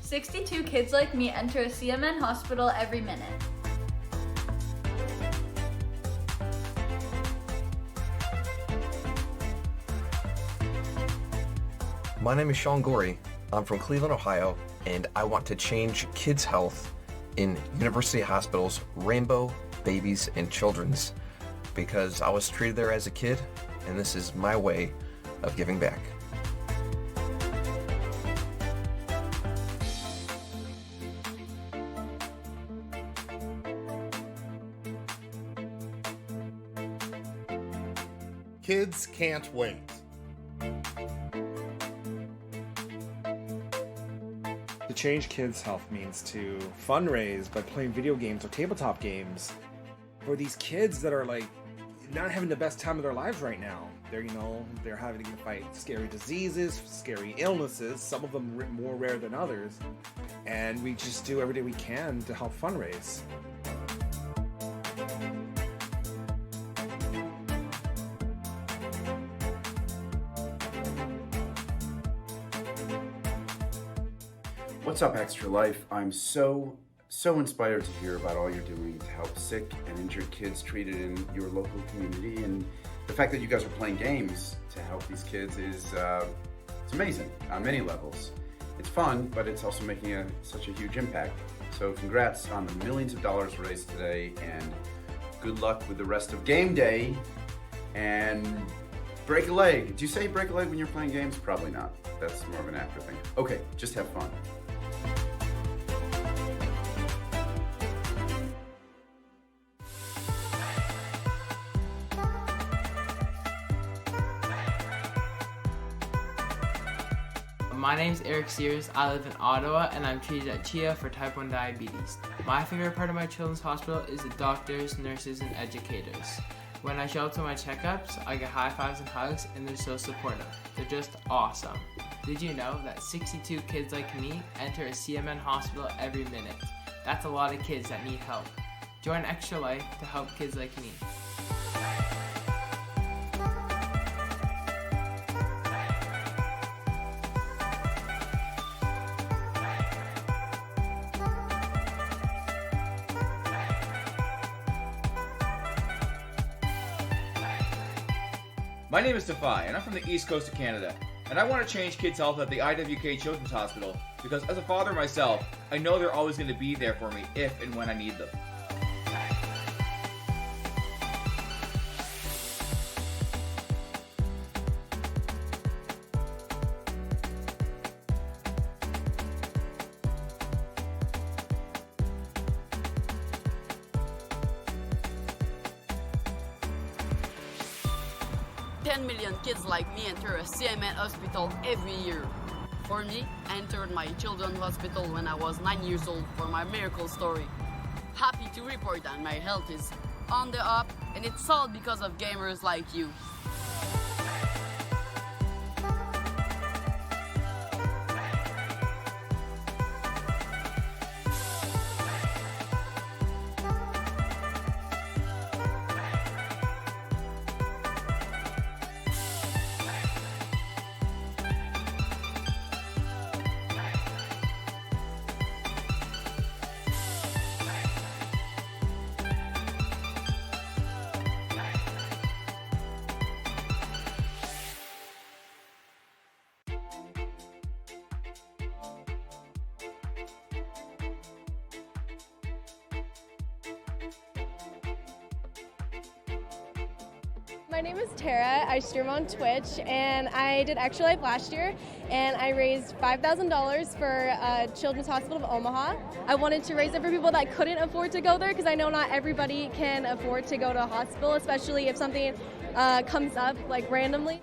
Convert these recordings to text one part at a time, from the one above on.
62 kids like me enter a CMN hospital every minute. My name is Sean Gorey. I'm from Cleveland, Ohio, and I want to change kids' health in University Hospital's Rainbow Babies and Children's because I was treated there as a kid, and this is my way of giving back. Kids can't wait. To change kids' health means to fundraise by playing video games or tabletop games for these kids that are like not having the best time of their lives right now. They're having to fight scary diseases, scary illnesses, some of them more rare than others, and we just do everything we can to help fundraise. What's up, Extra Life? I'm so inspired to hear about all you're doing to help sick and injured kids treated in your local community, and the fact that you guys are playing games to help these kids is it's amazing on many levels. It's fun, but it's also making such a huge impact. So congrats on the millions of dollars raised today, and good luck with the rest of game day. And break a leg. Do you say break a leg when you're playing games? Probably not. That's more of an actor thing. Okay, just have fun. My name's Eric Sears. I live in Ottawa and I'm treated at CHIA for type 1 diabetes. My favorite part of my children's hospital is the doctors, nurses, and educators. When I show up to my checkups, I get high fives and hugs, and they're so supportive. They're just awesome. Did you know that 62 kids like me enter a CMN hospital every minute? That's a lot of kids that need help. Join Extra Life to help kids like me. My name is Defy, and I'm from the East Coast of Canada, and I want to change kids' health at the IWK Children's Hospital because as a father myself, I know they're always going to be there for me if and when I need them. Million kids like me enter a CMN hospital every year. For me, I entered my children's hospital when I was 9 years old for my miracle story. Happy to report that my health is on the up, and it's all because of gamers like you. My name is Tara. I stream on Twitch, and I did Extra Life last year, and I raised $5,000 for Children's Hospital of Omaha. I wanted to raise it for people that couldn't afford to go there because I know not everybody can afford to go to a hospital, especially if something comes up like randomly.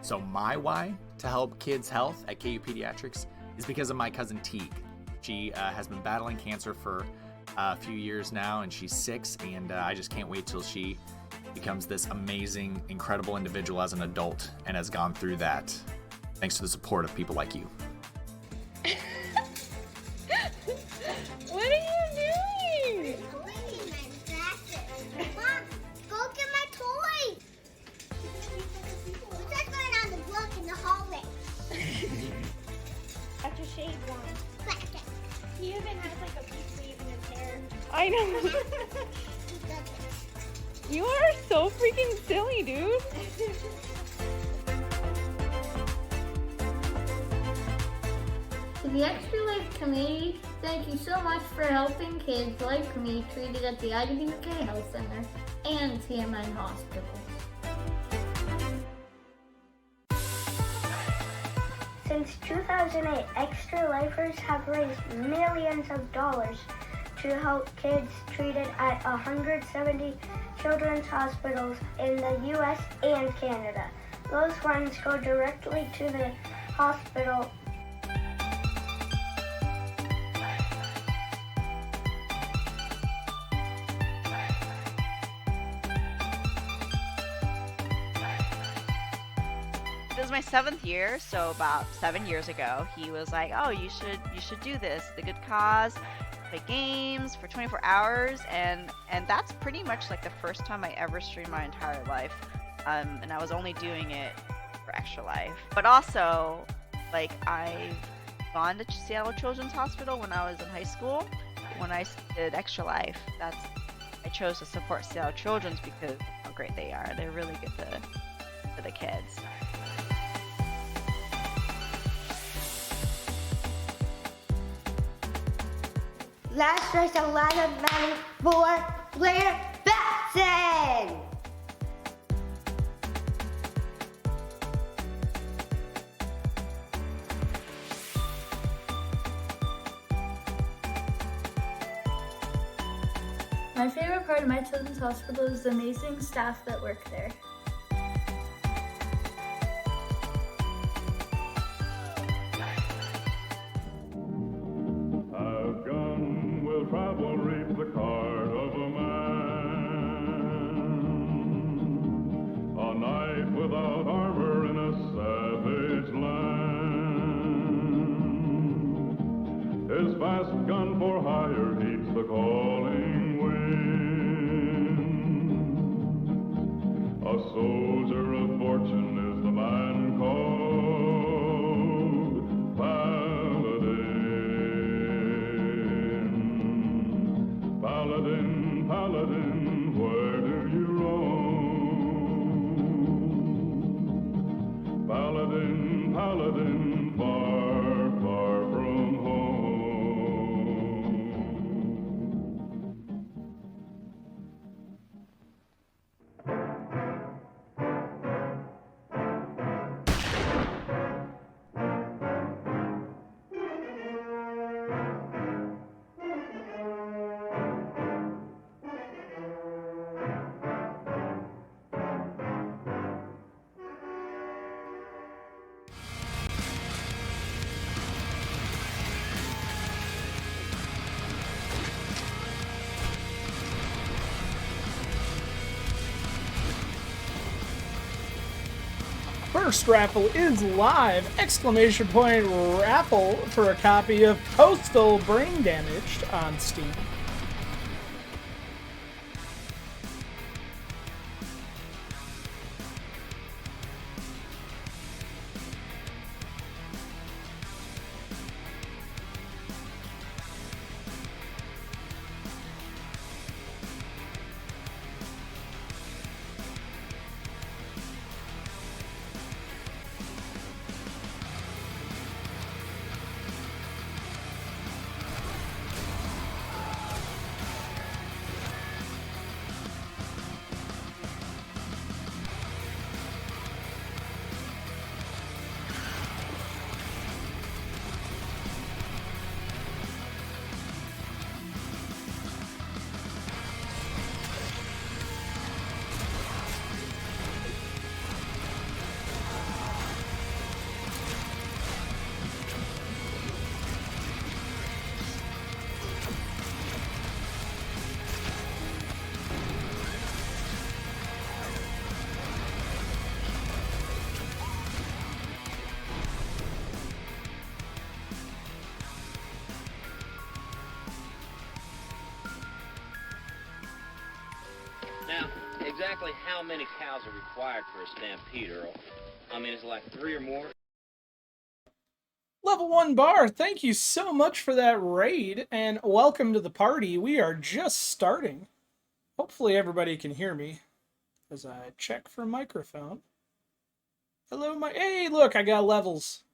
So my why to help kids' health at KU Pediatrics is because of my cousin Teague. She has been battling cancer for a few years now, and she's 6, and I just can't wait till she becomes this amazing, incredible individual as an adult and has gone through that thanks to the support of people like you. What are you doing? Mom, go get my toy. We're just going on the block in the hallway. That's a shaved one. He even has like a piece weave in his hair. I know. You are so freaking silly, dude. To the Extra Life community, thank you so much for helping kids like me treated at the IWK Health Center and TMN Hospitals. Since 2008, Extra Lifers have raised millions of dollars to help kids treated at 170 children's hospitals in the U.S. and Canada. Those funds go directly to the hospital. It was my 7th year, so about 7 years ago, he was like, "Oh, you should do this. The good cause, play games for 24 hours," and that's pretty much like the first time I ever streamed my entire life, and I was only doing it for Extra Life. But also, like, I've gone to Seattle Children's Hospital when I was in high school. When I did Extra Life, I chose to support Seattle Children's because of how great they are. They're really good to the kids. Let's raise a lot of money for Blair Batson! My favorite part of my children's hospital is the amazing staff that work there. Travel reaps the cart of a man, a knight without armor in a savage land. His fast gun for hire heeds the calling wind. A soldier of fortune is the man called Paladin, Paladin, where do you roam? Paladin, Paladin, far, far from home. First raffle is live! Exclamation point raffle for a copy of Postal Brain Damaged on Steam. exactly how many cows are required for a stampede, Earl? I mean, is it like 3 or more? Level 1 Bar, thank you so much for that raid, and welcome to the party. We are just starting. Hopefully everybody can hear me as I check for microphone. Hello, hey, look, I got levels.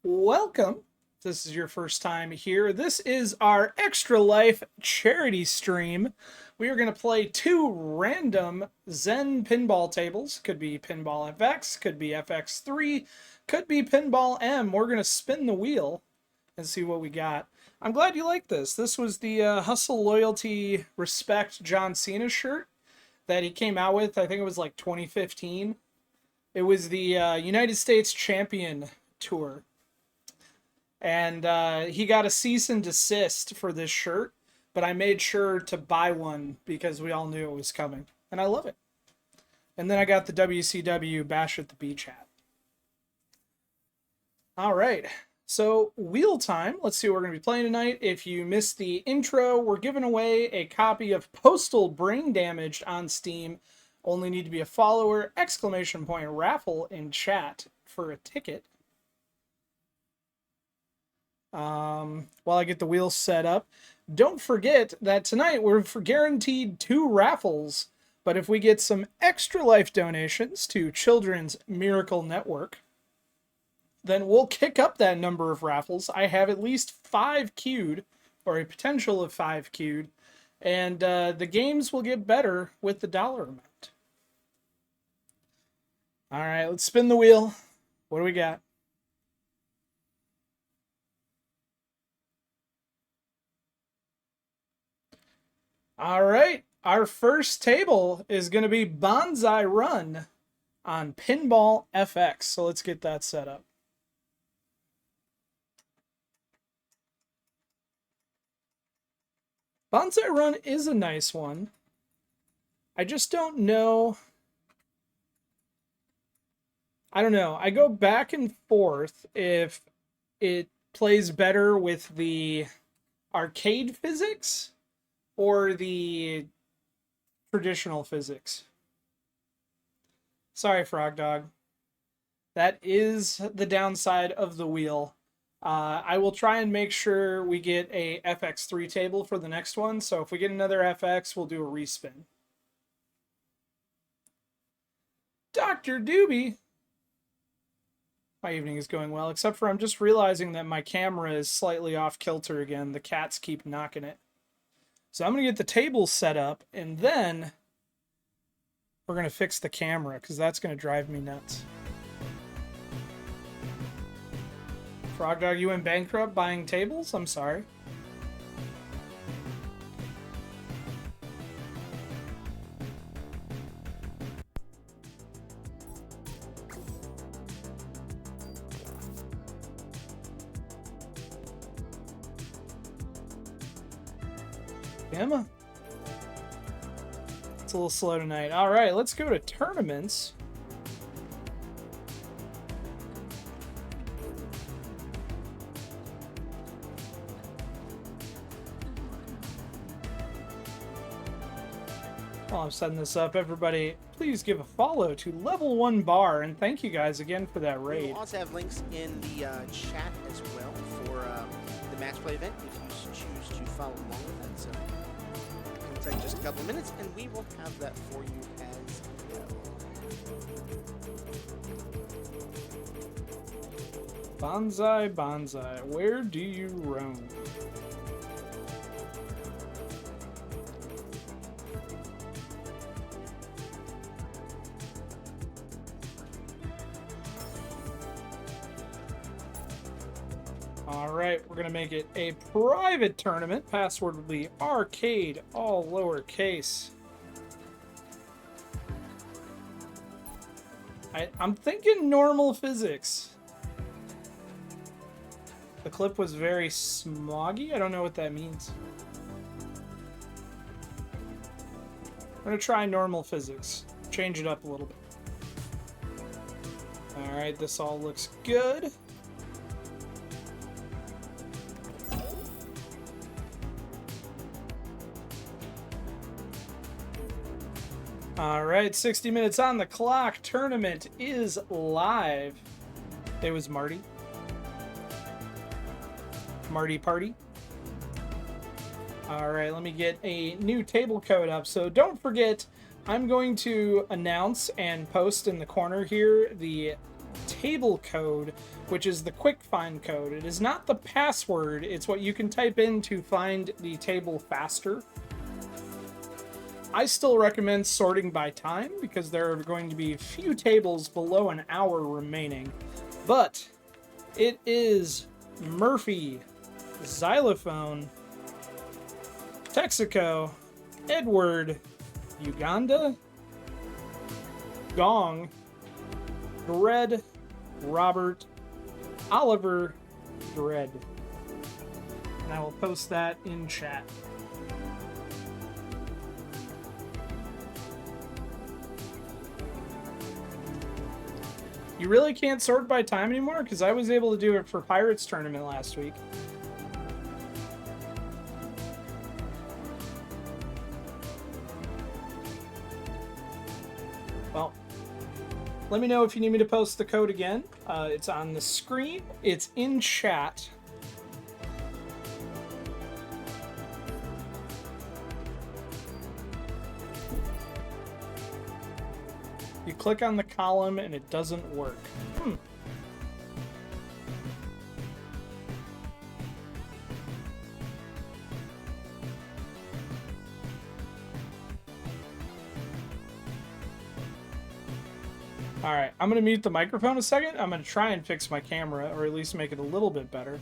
Welcome. If this is your first time here, this is our Extra Life charity stream. We are going to play 2 random Zen pinball tables. Could be Pinball FX, could be FX3, could be Pinball M. We're going to spin the wheel and see what we got. I'm glad you like this. This was the Hustle, Loyalty, Respect John Cena shirt that he came out with. I think it was like 2015. It was the United States Champion Tour. And he got a cease and desist for this shirt, but I made sure to buy one because we all knew it was coming. And I love it. And then I got the WCW Bash at the Beach hat. All right, so wheel time. Let's see what we're going to be playing tonight. If you missed the intro, we're giving away a copy of Postal Brain Damaged on Steam. Only need to be a follower, ! Raffle in chat for a ticket. While I get the wheels set up, don't forget that tonight we're guaranteed 2 raffles, but if we get some Extra Life donations to Children's Miracle Network, then we'll kick up that number of raffles. I have at least 5 queued, or a potential of 5 queued, and the games will get better with the dollar amount. All right, let's spin the wheel. What do we got? All right, our first table is going to be Banzai Run on Pinball FX. So let's get that set up. Banzai Run is a nice one. I just don't know. I don't know. I go back and forth if it plays better with the arcade physics or the traditional physics. Sorry, Frog Dog. That is the downside of the wheel. I will try and make sure we get a FX3 table for the next one. So if we get another FX, we'll do a respin. Dr. Doobie. My evening is going well, except for I'm just realizing that my camera is slightly off kilter again. The cats keep knocking it. So I'm going to get the table set up, and then we're going to fix the camera, because that's going to drive me nuts. Frog Dog, you went bankrupt buying tables? I'm sorry. Emma. It's a little slow tonight. All right, let's go to tournaments. While I'm setting this up, everybody, please give a follow to Level 1 Bar, and thank you guys again for that raid. We'll also have links in the chat as well for the match play event if you choose to follow along with that. So it'll take just a couple of minutes, and we will have that for you as well. Banzai, Banzai, where do you roam? Alright, we're going to make it a private tournament. Password will be arcade, all lowercase. I'm thinking normal physics. The clip was very smoggy. I don't know what that means. I'm going to try normal physics. Change it up a little bit. Alright, this all looks good. All right, 60 minutes on the clock. Tournament is live. It was Marty. Marty Party. All right, let me get a new table code up. So don't forget, I'm going to announce and post in the corner here the table code, which is the quick find code. It is not the password. It's what you can type in to find the table faster. I still recommend sorting by time because there are going to be a few tables below an hour remaining. But it is Murphy, Xylophone, Texaco, Edward, Uganda, Gong, Dread, Robert, Oliver, Dread. And I will post that in chat. You really can't sort by time anymore? Because I was able to do it for Pirates Tournament last week. Well, let me know if you need me to post the code again. It's on the screen. It's in chat. You click on the column and it doesn't work. Alright, I'm going to mute the microphone a second. I'm going to try and fix my camera, or at least make it a little bit better.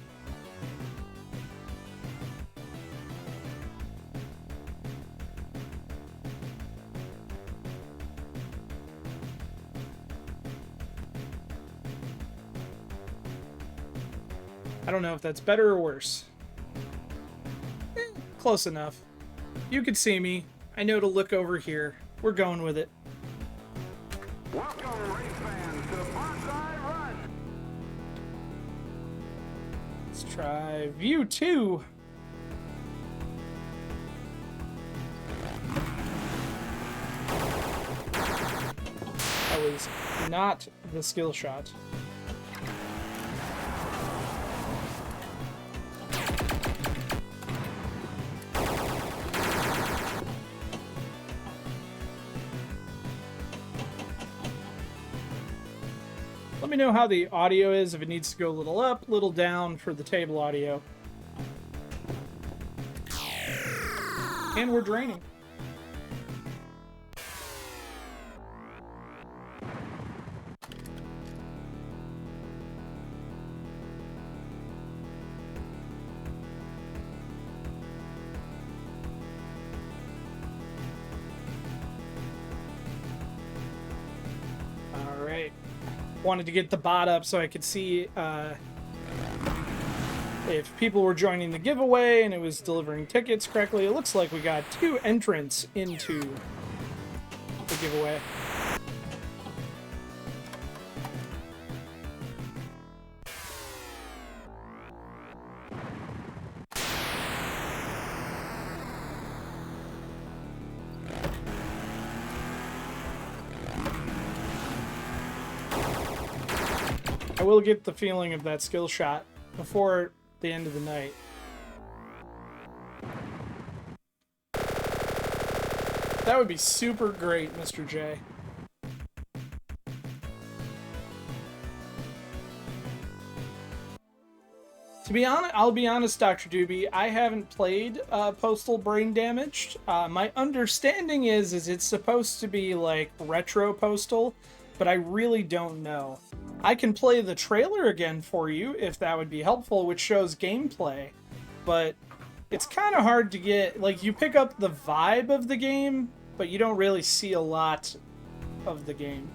I don't know if that's better or worse. Close enough. You can see me. I know to look over here. We're going with it. Welcome, race fans, to Banzai Run. Let's try view 2. That was not the skill shot. Let me know how the audio is, if it needs to go a little up, a little down for the table audio. And we're draining. All right. Wanted to get the bot up so I could see if people were joining the giveaway and it was delivering tickets correctly. It looks like we got 2 entrants into the giveaway. I will get the feeling of that skill shot before the end of the night. That would be super great, Mr. J. To be honest, I'll be honest, Dr. Doobie, I haven't played Postal Brain Damaged. My understanding is it's supposed to be like retro Postal, but I really don't know. I can play the trailer again for you if that would be helpful, which shows gameplay, but it's kind of hard to get, like, you pick up the vibe of the game, but you don't really see a lot of the game.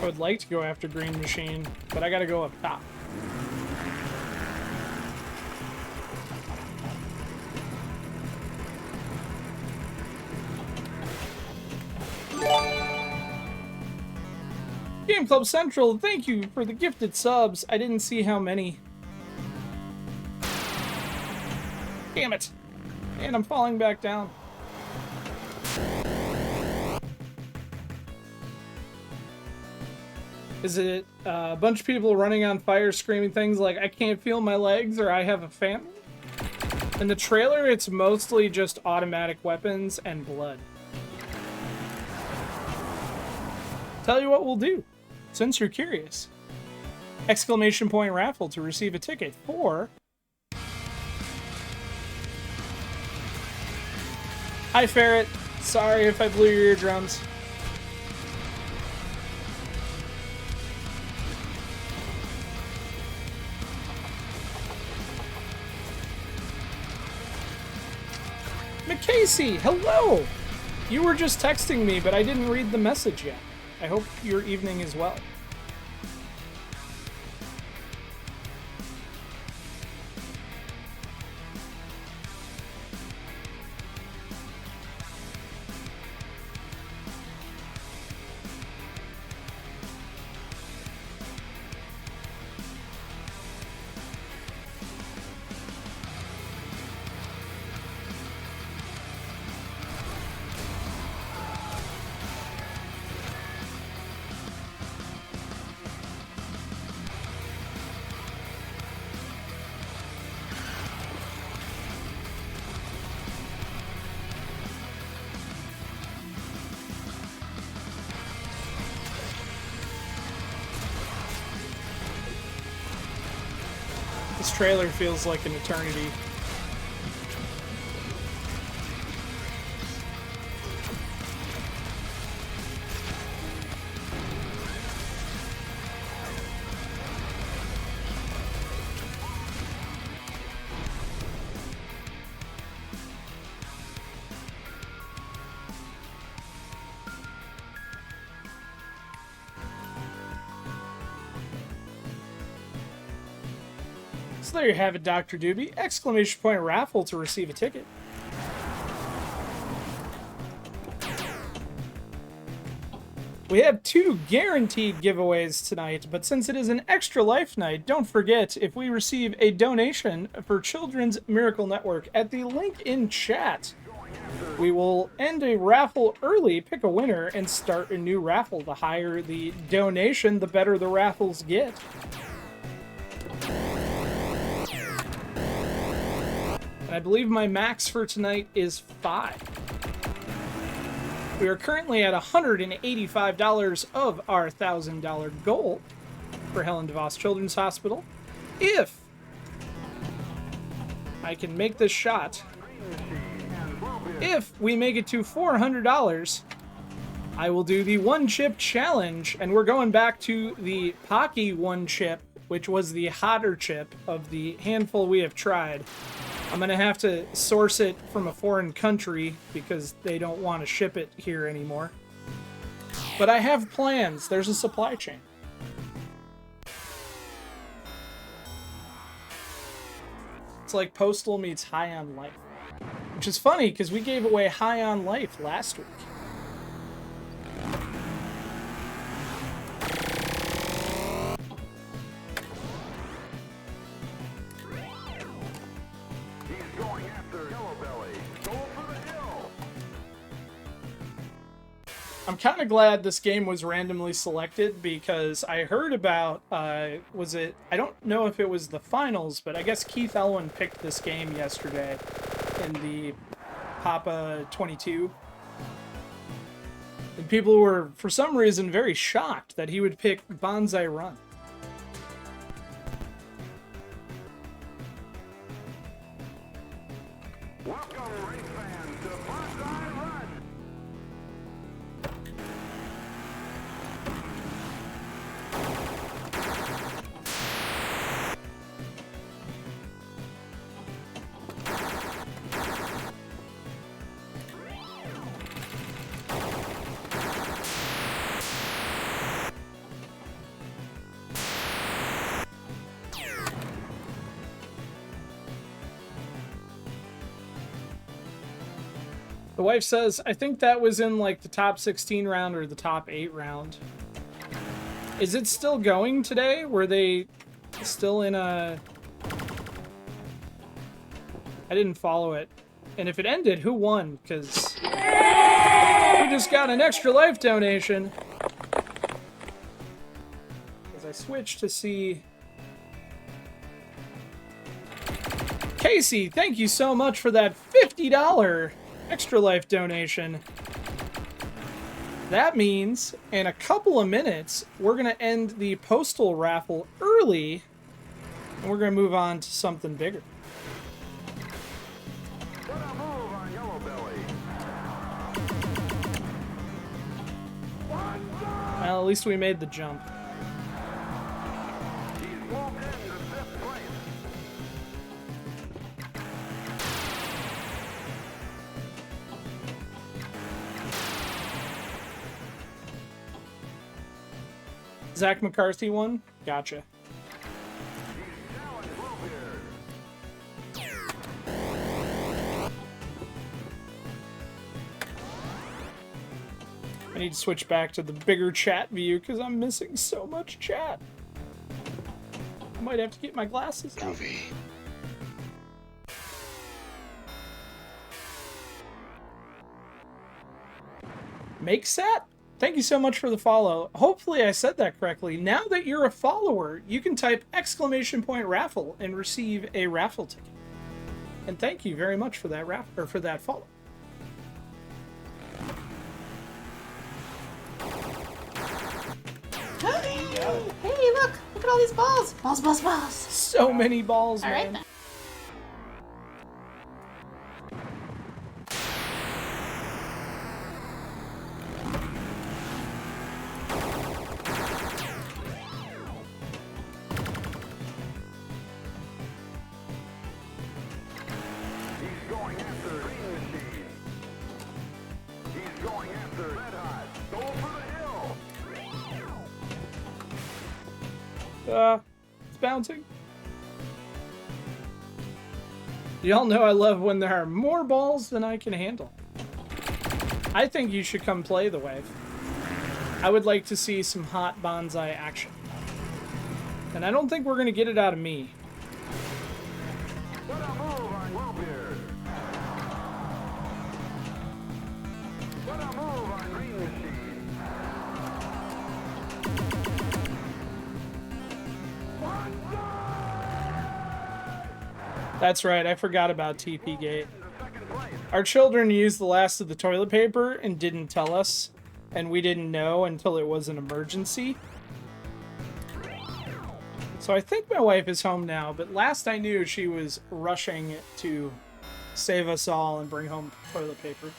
would like to go after Green Machine, but I gotta go up top. Game Club Central, thank you for the gifted subs. I didn't see how many. Damn it. And I'm falling back down. Is it a bunch of people running on fire screaming things like, I can't feel my legs or I have a family? In the trailer, it's mostly just automatic weapons and blood. Tell you what we'll do, since you're curious. Exclamation point raffle to receive a ticket for... Hi, Ferret. Sorry if I blew your eardrums. McCasey, hello! You were just texting me, but I didn't read the message yet. I hope your evening is well. This trailer feels like an eternity. So there you have it, Dr. Doobie. Exclamation point raffle to receive a ticket. We have 2 guaranteed giveaways tonight, but since it is an Extra Life night, don't forget, if we receive a donation for Children's Miracle Network at the link in chat, we will end a raffle early, pick a winner, and start a new raffle. The higher the donation, the better the raffles get. And I believe my max for tonight is 5. We are currently at $185 of our $1,000 goal for Helen DeVos Children's Hospital. If I can make this shot, if we make it to $400, I will do the 1-chip challenge, and we're going back to the Pocky 1-chip, which was the hotter chip of the handful we have tried. I'm going to have to source it from a foreign country because they don't want to ship it here anymore. But I have plans. There's a supply chain. It's like Postal meets High on Life. Which is funny because we gave away High on Life last week. I'm kind of glad this game was randomly selected because I heard about, I don't know if it was the finals, but I guess Keith Elwin picked this game yesterday in the Papa 22. And people were, for some reason, very shocked that he would pick Banzai Run. The wife says, I think that was in like the top 16 round or the top 8 round. Is it still going today? Were they still in a... I didn't follow it. And if it ended, who won? Because we just got an Extra Life donation. As I switched to see... Casey, thank you so much for that $50 Extra Life donation. That means in a couple of minutes, we're going to end the postal raffle early, and we're going to move on to something bigger. Well, at least we made the jump. Zach McCarthy won? Gotcha. I need to switch back to the bigger chat view because I'm missing so much chat. I might have to get my glasses out. Make set? Thank you so much for the follow. Hopefully I said that correctly. Now that you're a follower, you can type !raffle and receive a raffle ticket. And thank you very much for that for that follow. Hey, look at all these balls. Balls, balls, balls. So many balls, all man. Right, It's bouncing. Y'all know I love when there are more balls than I can handle. I think you should come play the wave. I would like to see some hot Banzai action. And I don't think we're going to get it out of me. That's right, I forgot about TP Gate. Our children used the last of the toilet paper and didn't tell us, and we didn't know until it was an emergency. So I think my wife is home now, but last I knew she was rushing to save us all and bring home toilet paper.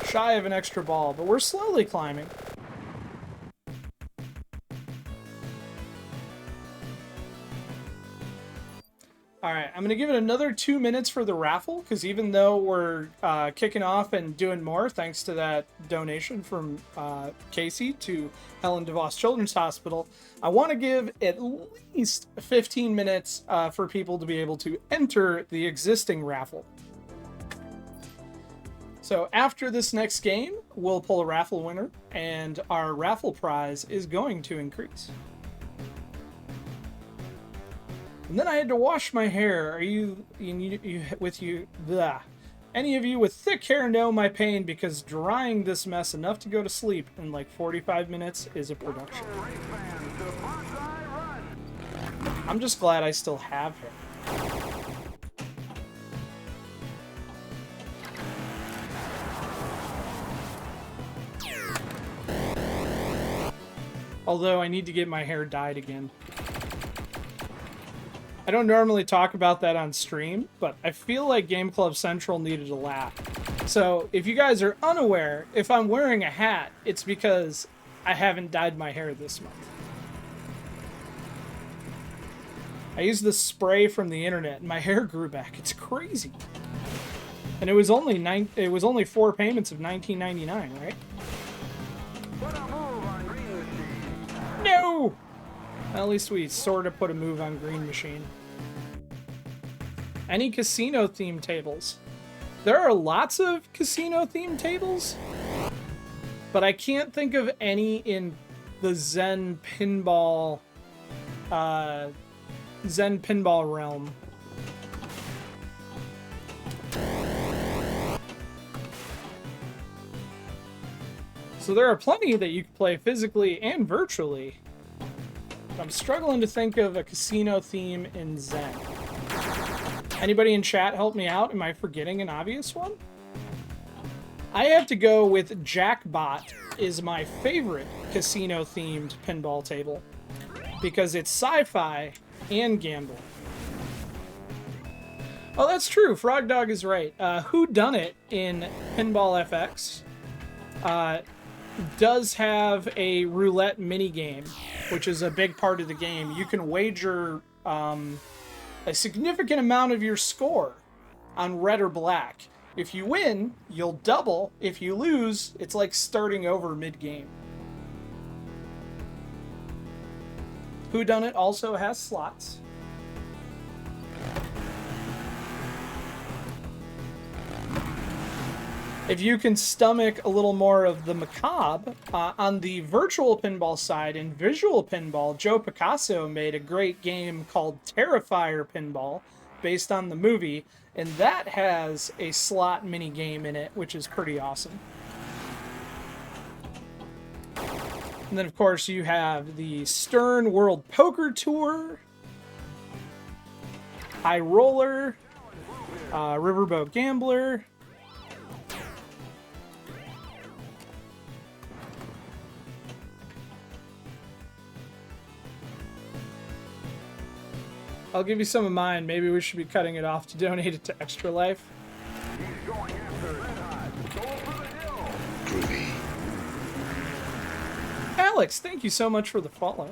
Shy of an extra ball, but we're slowly climbing. Alright, I'm going to give it another 2 minutes for the raffle, because even though we're kicking off and doing more, thanks to that donation from Casey to Helen DeVos Children's Hospital, I want to give at least 15 minutes for people to be able to enter the existing raffle. So after this next game, we'll pull a raffle winner, and our raffle prize is going to increase. And then I had to wash my hair. Are you blah. Any of you with thick hair know my pain, because drying this mess enough to go to sleep in like 45 minutes is a production. I'm just glad I still have hair. Although I need to get my hair dyed again. I don't normally talk about that on stream, but I feel like Game Club Central needed a laugh. So if you guys are unaware, if I'm wearing a hat, it's because I haven't dyed my hair this month. I used this spray from the internet and my hair grew back. It's crazy. And it was only 4 payments of $19.99, right? No! At least we sort of put a move on Green Machine. Any casino themed tables? There are lots of casino themed tables, but I can't think of any in the Zen Pinball realm. So there are plenty that you can play physically and virtually. I'm struggling to think of a casino theme in Zen. Anybody in chat help me out? Am I forgetting an obvious one? I have to go with Jackbot is my favorite casino-themed pinball table because it's sci-fi and gamble. Oh, that's true. Frog Dog is right. Who Done It in Pinball FX does have a roulette minigame, which is a big part of the game. You can wager a significant amount of your score on red or black. If you win, you'll double. If you lose, it's like starting over mid-game. Who Done It also has slots. If you can stomach a little more of the macabre, on the virtual pinball side, in visual pinball, Joe Picasso made a great game called Terrifier Pinball, based on the movie, and that has a slot mini game in it, which is pretty awesome. And then, of course, you have the Stern World Poker Tour, High Roller, Riverboat Gambler. I'll give you some of mine. Maybe we should be cutting it off to donate it to Extra Life. Alex, thank you so much for the follow.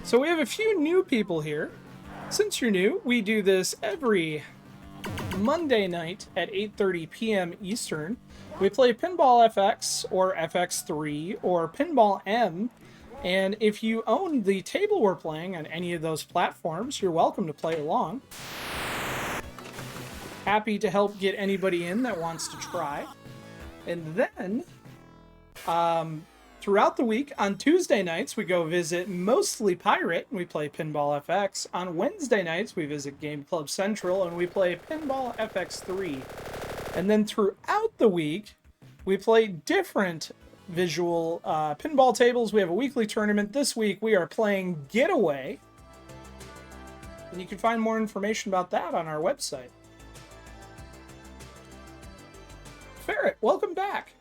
So we have a few new people here. Since you're new, we do this every Monday night at 8:30 p.m. Eastern. We play Pinball FX or FX3 or Pinball M, and if you own the table we're playing on any of those platforms, you're welcome to play along. Happy to help get anybody in that wants to try. And then, throughout the week, on Tuesday nights, we go visit Mostly Pirate, and we play Pinball FX. On Wednesday nights, we visit Game Club Central, and we play Pinball FX3. And then throughout the week, we play different visual pinball tables. We have a weekly tournament. This week, we are playing Getaway. And you can find more information about that on our website. Ferret, welcome back.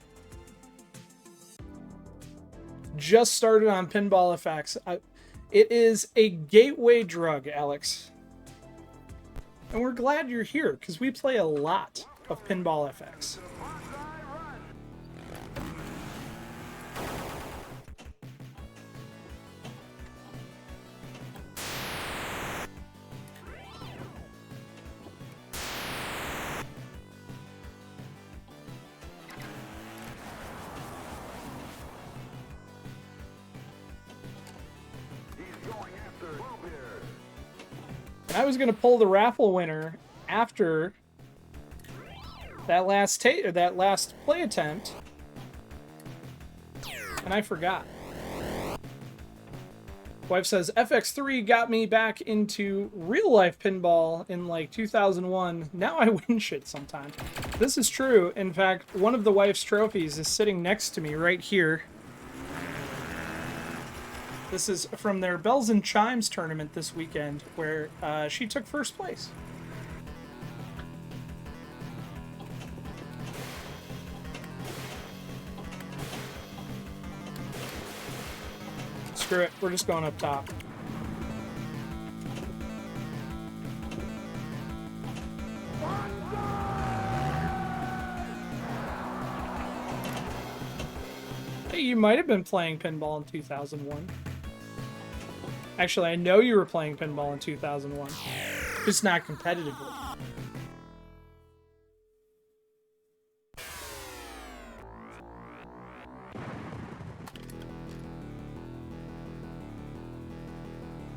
Just started on Pinball FX. It is a gateway drug, Alex. And we're glad you're here, because we play a lot of Pinball FX. And I was going to pull the raffle winner after that last play attempt, and I forgot. Wife says, FX3 got me back into real-life pinball in like 2001. Now I win shit sometimes. This is true. In fact, one of the wife's trophies is sitting next to me right here. This is from their Bells and Chimes tournament this weekend, where she took first place. Screw it, we're just going up top. Hey, you might have been playing pinball in 2001. Actually, I know you were playing pinball in 2001. Just not competitively.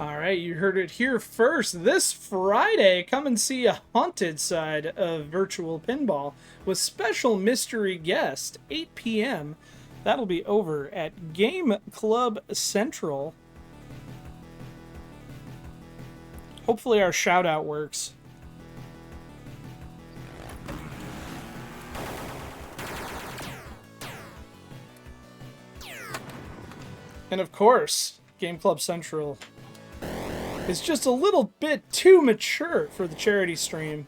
All right, you heard it here first. This Friday, come and see a haunted side of virtual pinball with special mystery guest, 8 p.m. That'll be over at Game Club Central. Hopefully our shout out works. And of course, Game Club Central is just a little bit too mature for the charity stream.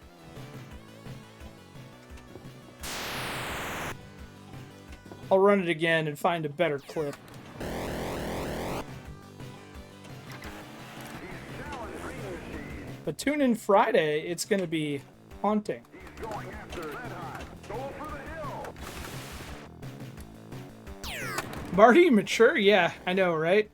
I'll run it again and find a better clip. But tune in Friday, it's going to be haunting. Marty, mature? Yeah, I know, right?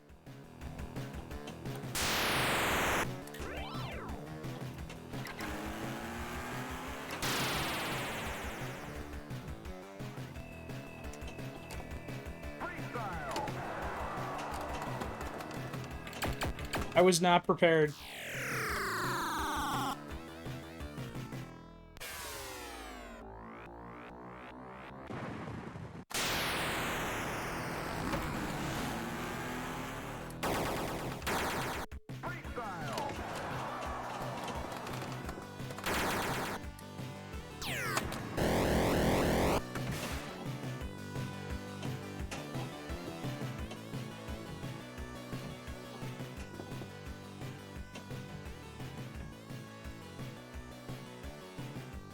I was not prepared.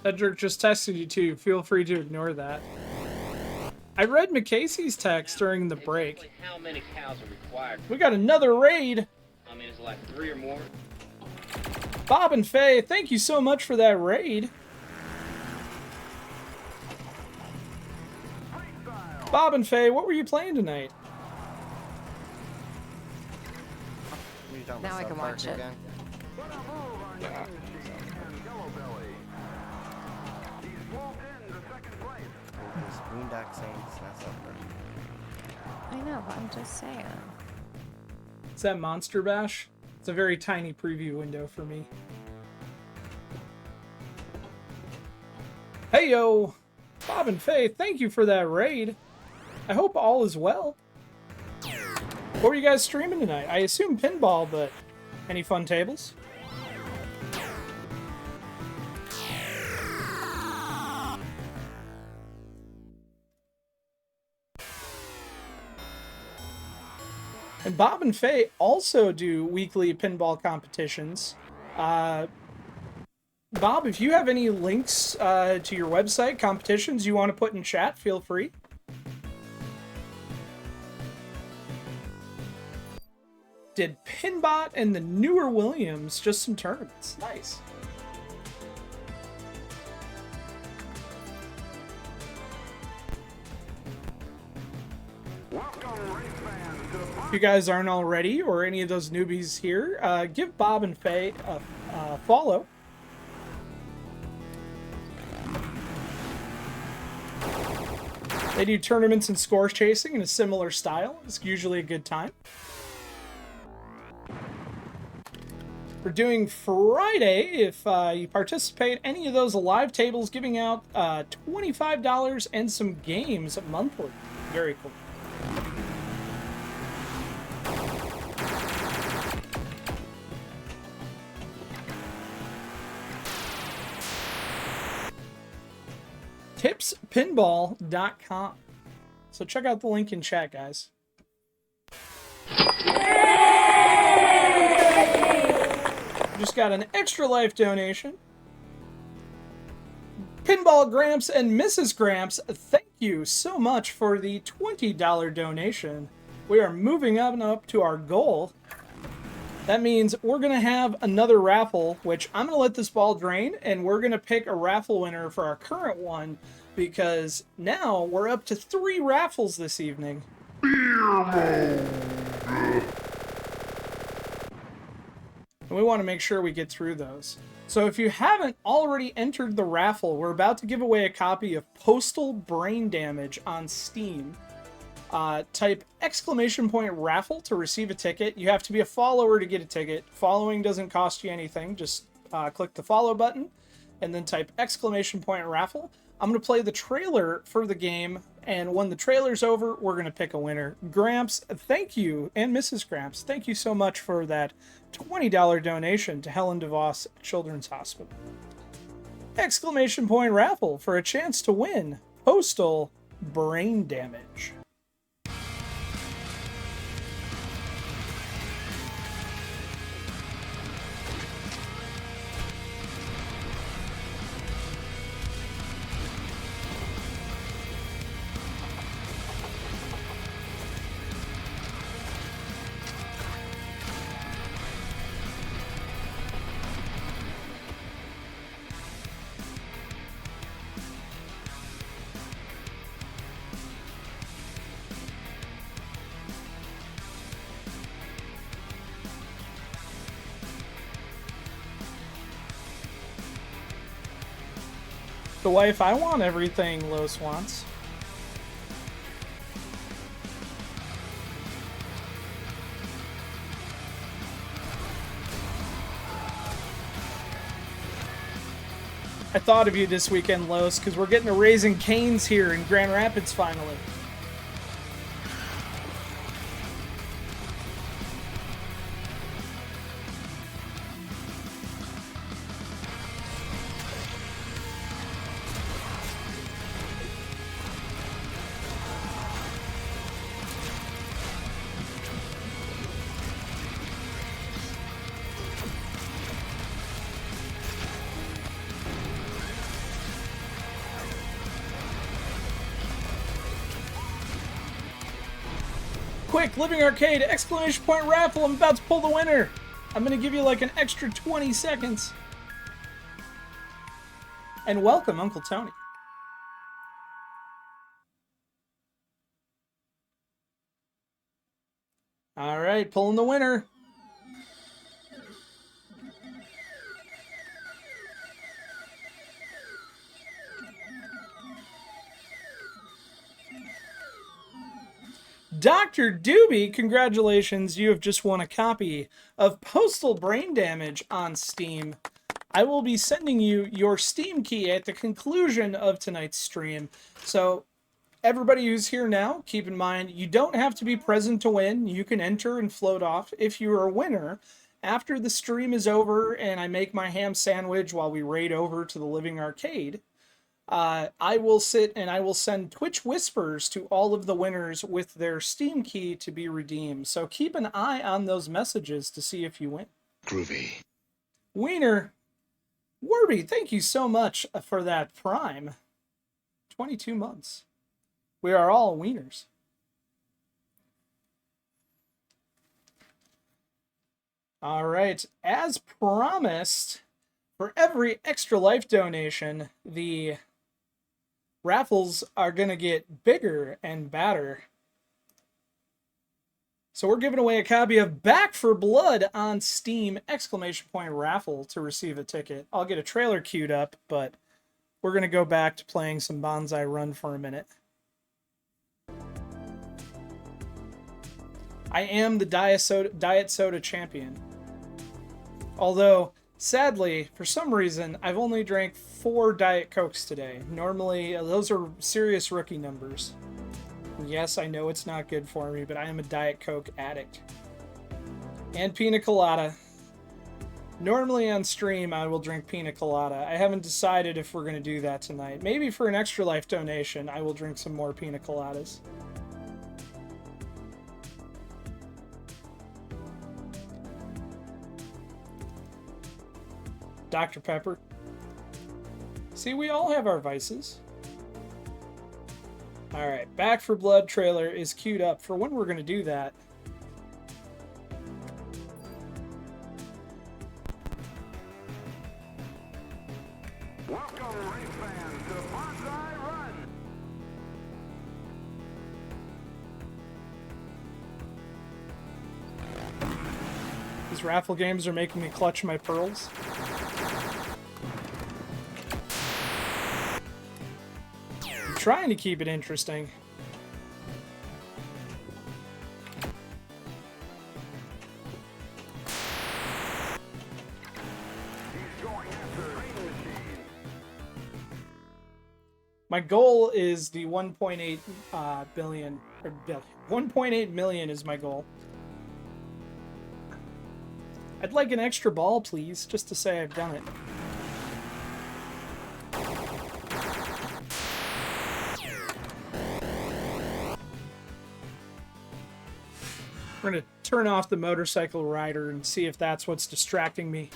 That jerk just texted you too. Feel free to ignore that. I read McCasey's text during the break. How many cows are required? We got another raid. I mean, it's like 3 or more. Bob and Faye, thank you so much for that raid. Bob and Faye, what were you playing tonight? Now I can watch it. Yeah. Boondock Saints, that's something. I know, but I'm just saying. Is that Monster Bash? It's a very tiny preview window for me. Hey yo! Bob and Faye, thank you for that raid. I hope all is well. What were you guys streaming tonight? I assume pinball, but any fun tables? And Bob and Faye also do weekly pinball competitions. Bob, if you have any links to your website, competitions you want to put in chat, feel free. Did Pinbot and the newer Williams just some tournaments. Nice. If you guys aren't already, or any of those newbies here, give Bob and Faye a follow. They do tournaments and score chasing in a similar style. It's usually a good time. We're doing Friday, if you participate, any of those live tables, giving out $25 and some games monthly. Very cool. tipspinball.com. So check out the link in chat, guys. Just got an Extra Life donation. Pinball Gramps and Mrs. Gramps, thank you so much for the $20 donation. We are moving up to our goal. That means we're going to have another raffle, which I'm going to let this ball drain, and we're going to pick a raffle winner for our current one, because now we're up to 3 raffles this evening. And we want to make sure we get through those. So if you haven't already entered the raffle, we're about to give away a copy of Postal Brain Damage on Steam. Type !raffle to receive a ticket. You have to be a follower to get a ticket. Following doesn't cost you anything. Just click the follow button and then type !raffle. I'm going to play the trailer for the game, and when the trailer's over, we're going to pick a winner. Gramps, thank you, and Mrs. Gramps, thank you so much for that $20 donation to Helen DeVos Children's Hospital. !raffle for a chance to win Postal Brain Damage. The wife, I want everything Los wants. I thought of you this weekend, Los, because we're getting a Raising Cane's here in Grand Rapids finally. Quick, Living Arcade, !raffle, I'm about to pull the winner. I'm going to give you like an extra 20 seconds. And welcome, Uncle Tony. All right, pulling the winner. Dr. Doobie, congratulations, you have just won a copy of Postal Brain Damage on Steam. I will be sending you your Steam key at the conclusion of tonight's stream. So, everybody who's here now, keep in mind, you don't have to be present to win. You can enter and float off. If you're a winner, after the stream is over and I make my ham sandwich while we raid over to the Living Arcade, I will sit and I will send Twitch whispers to all of the winners with their Steam key to be redeemed. So keep an eye on those messages to see if you win. Groovy. Wiener, Warby, thank you so much for that Prime. 22 months. We are all wieners. All right, as promised, for every Extra Life donation, the raffles are going to get bigger and badder. So we're giving away a copy of Back for Blood on Steam, !raffle to receive a ticket. I'll get a trailer queued up, but we're going to go back to playing some Banzai Run for a minute. I am the Diet Soda champion. Although, sadly, for some reason, I've only drank 4 Diet Cokes today. Normally, those are serious rookie numbers. Yes, I know it's not good for me, but I am a Diet Coke addict. And pina colada. Normally on stream, I will drink pina colada. I haven't decided if we're going to do that tonight. Maybe for an Extra Life donation, I will drink some more pina coladas. Dr. Pepper. See, we all have our vices. Alright, Back for Blood trailer is queued up for when we're going to do that. Welcome, race fans, to Banzai Run! These raffle games are making me clutch my pearls. I'm trying to keep it interesting. My goal is the 1.8 billion, or 1.8 million is my goal. I'd like an extra ball, please, just to say I've done it. We're gonna turn off the motorcycle rider and see if that's what's distracting me.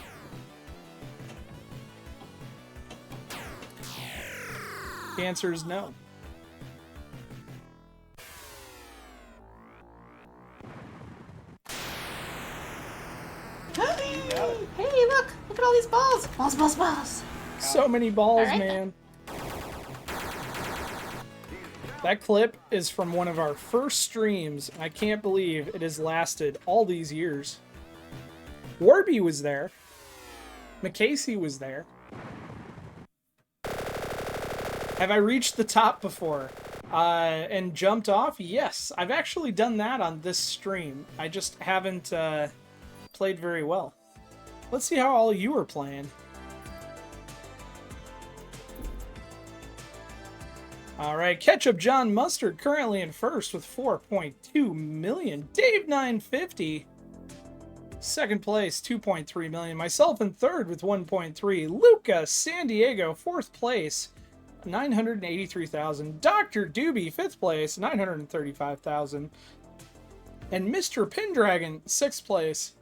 The answer is no. Hey, look at all these balls. Balls, balls, balls. So many balls, All right. man. That clip is from one of our first streams. I can't believe it has lasted all these years. Warby was there. McCasey was there. Have I reached the top before? And jumped off? Yes, I've actually done that on this stream. I just haven't played very well. Let's see how all you are playing. All right, Ketchup John Mustard currently in first with 4.2 million. Dave 950, second place, 2.3 million. Myself in third with 1.3. Luca San Diego, fourth place, 983,000. Dr. Doobie, fifth place, 935,000. And Mr. Pendragon, sixth place,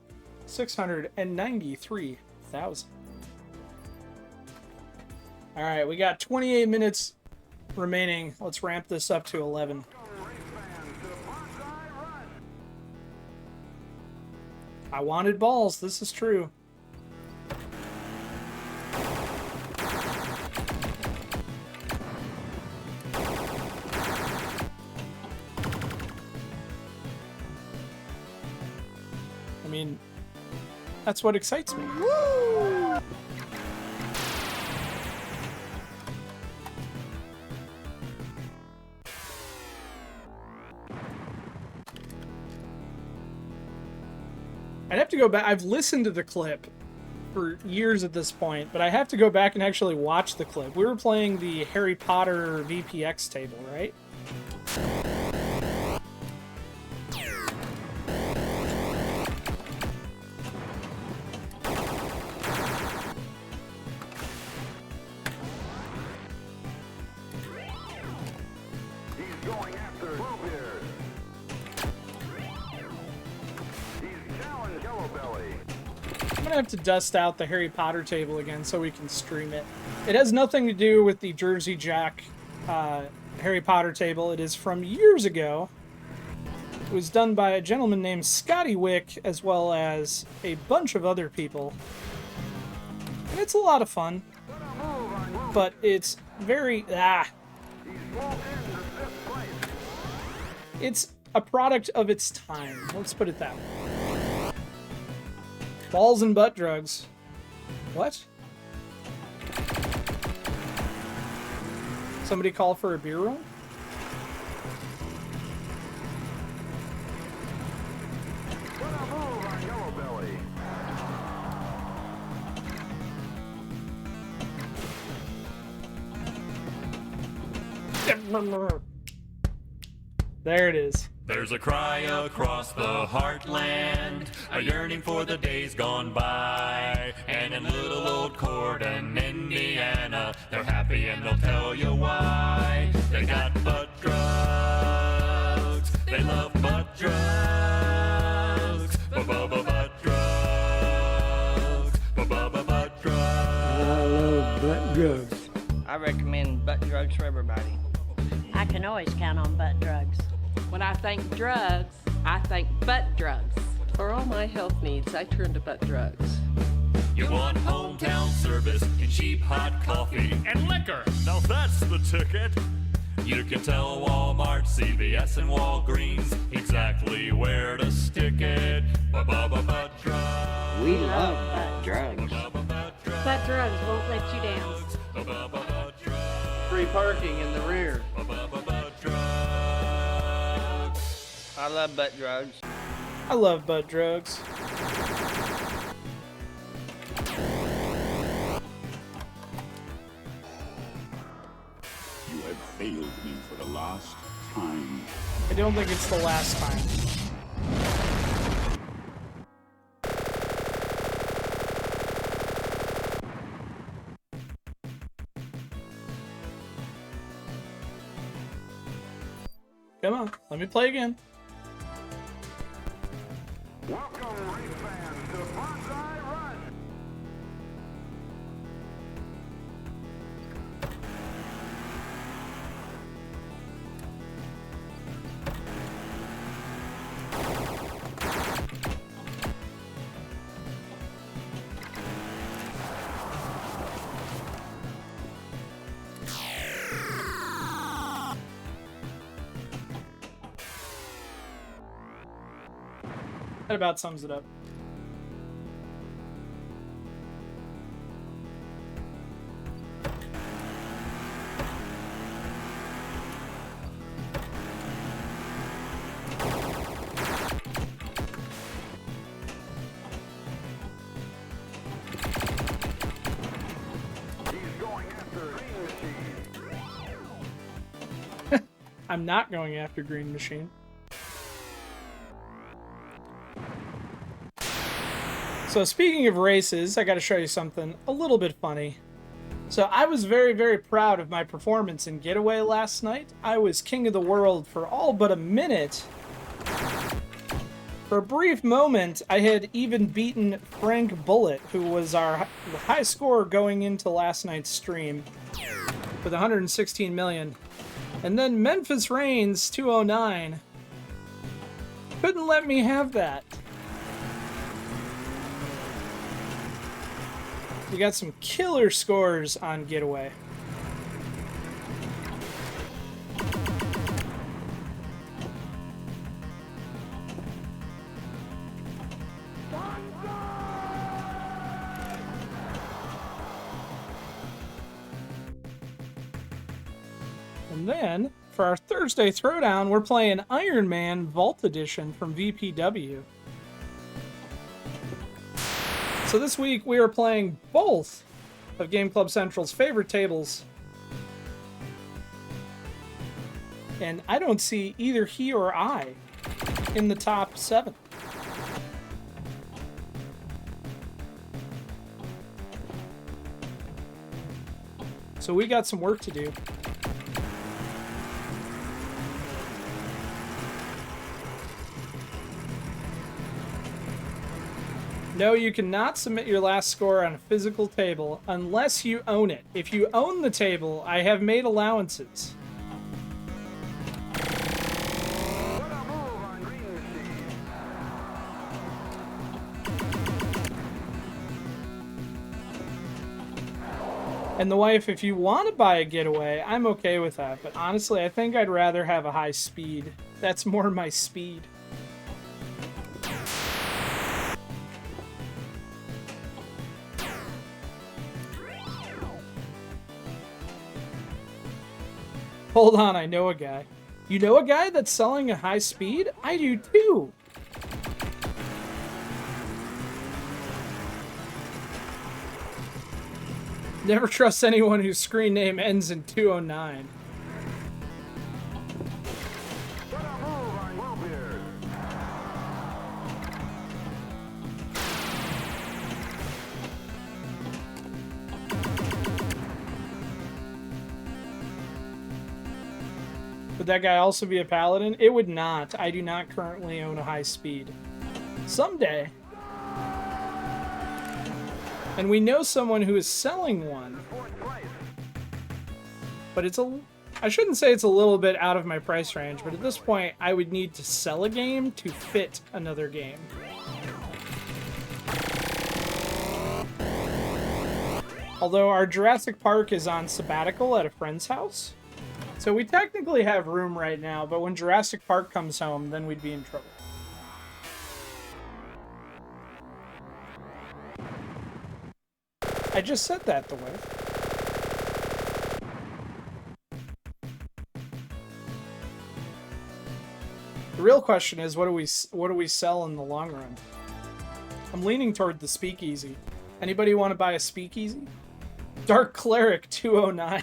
693,000. All right, we got 28 minutes remaining. Let's ramp this up to 11. I wanted balls. This is true. I mean, that's what excites me. Woo! I'd have to go back. I've listened to the clip for years at this point, but I have to go back and actually watch the clip. We were playing the Harry Potter VPX table, right? I'm gonna have to dust out the Harry Potter table again so we can stream it. It has nothing to do with the Jersey Jack Harry Potter table. It is from years ago. It was done by a gentleman named Scotty Wick, as well as a bunch of other people. And it's a lot of fun. But it's very... It's a product of its time. Let's put it that way. Balls and butt drugs. What? Somebody call for a beer run? There it is. There's a cry across the heartland, a yearning for the days gone by. And in little old Corden, Indiana, they're happy and they'll tell you why. They got butt drugs, they love butt drugs, butt drugs, butt drugs. I love butt drugs. I recommend butt drugs for everybody. I can always count on butt drugs. When I think drugs, I think butt drugs. For all my health needs, I turn to butt drugs. You want hometown service and cheap hot coffee and liquor. Now that's the ticket. You can tell Walmart, CVS, and Walgreens exactly where to stick it. Butt drugs. We love butt drugs. Butt drugs won't let you down. Free parking in the rear. I love butt drugs. I love butt drugs. failed me for the last time. I don't think it's the last time. Come on, let me play again. Welcome, race fans, to Banzai Run. That about sums it up. I'm not going after Green Machine. So speaking of races, I got to show you something a little bit funny. So I was very, very proud of my performance in Getaway last night. I was king of the world for all but a minute. For a brief moment, I had even beaten Frank Bullet, who was our high scorer going into last night's stream, with 116 million. And then Memphis Reigns 209 couldn't let me have that. We got some killer scores on Getaway. And then, for our Thursday Throwdown, we're playing Iron Man Vault Edition from VPW. So this week we are playing both of Game Club Central's favorite tables. And I don't see either he or I in the top 7. So we got some work to do. No, you cannot submit your last score on a physical table unless you own it. If you own the table, I have made allowances. And the wife, if you want to buy a Getaway, I'm okay with that. But honestly, I think I'd rather have a high speed. That's more my speed. Hold on, I know a guy. You know a guy that's selling a high speed? I do too. Never trust anyone whose screen name ends in 209. Would that guy also be a paladin? It would not. I do not currently own a high speed. Someday. And we know someone who is selling one. But it's I shouldn't say it's a little bit out of my price range, but at this point I would need to sell a game to fit another game. Although our Jurassic Park is on sabbatical at a friend's house. So we technically have room right now, but when Jurassic Park comes home, then we'd be in trouble. I just said that, the way. The real question is, what do we sell in the long run? I'm leaning toward the speakeasy. Anybody want to buy a speakeasy? Dark Cleric 209.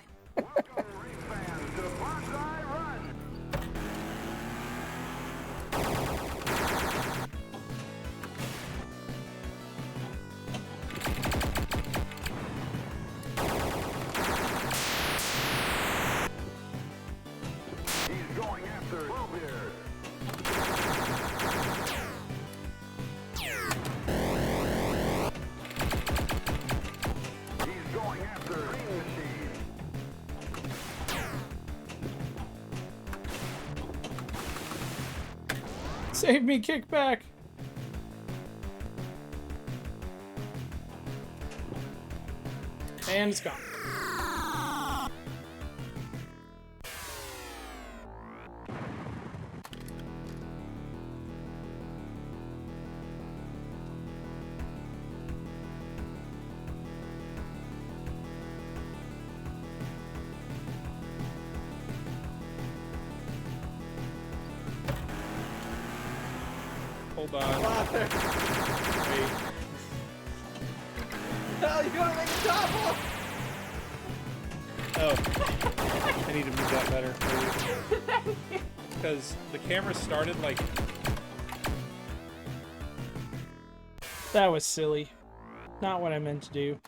Save me, kickback. And it's gone. Hold on. Wait. Oh, you gotta make a double! Oh. I need to move that better. Because the camera started like... That was silly. Not what I meant to do.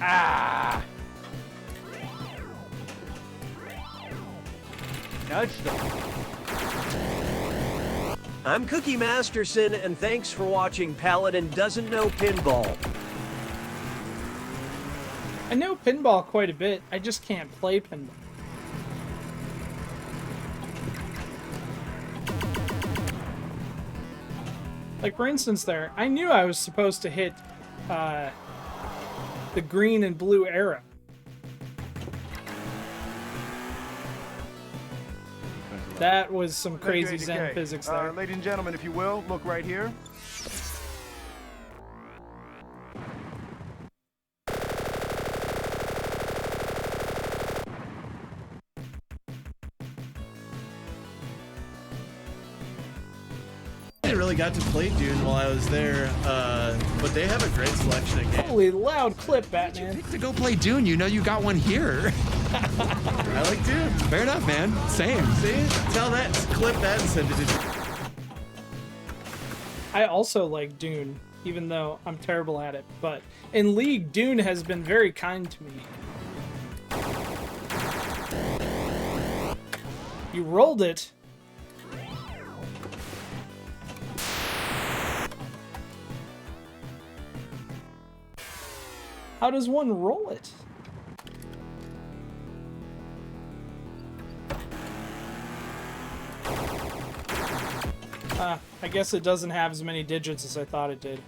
Ah! Nudge them. I'm Cookie Masterson, and thanks for watching Paladin Doesn't Know Pinball. I know pinball quite a bit, I just can't play pinball. Like, for instance there, I knew I was supposed to hit, the green and blue arrow. That was some crazy Zen physics there. Ladies and gentlemen, if you will, look right here. I really got to play Dune while I was there, but they have a great selection of games. Holy loud clip, Batman. To go play Dune, you know you got one here. I like Dune. Fair enough, man. Same. See? Tell that, clip that and send it to... I also like Dune, even though I'm terrible at it, but in League, Dune has been very kind to me. You rolled it. How does one roll it? I guess it doesn't have as many digits as I thought it did.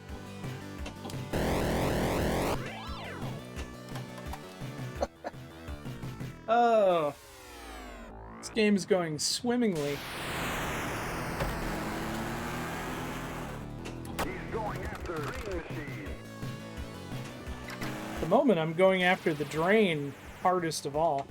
Oh. This game is going swimmingly. At the moment, I'm going after the drain hardest of all.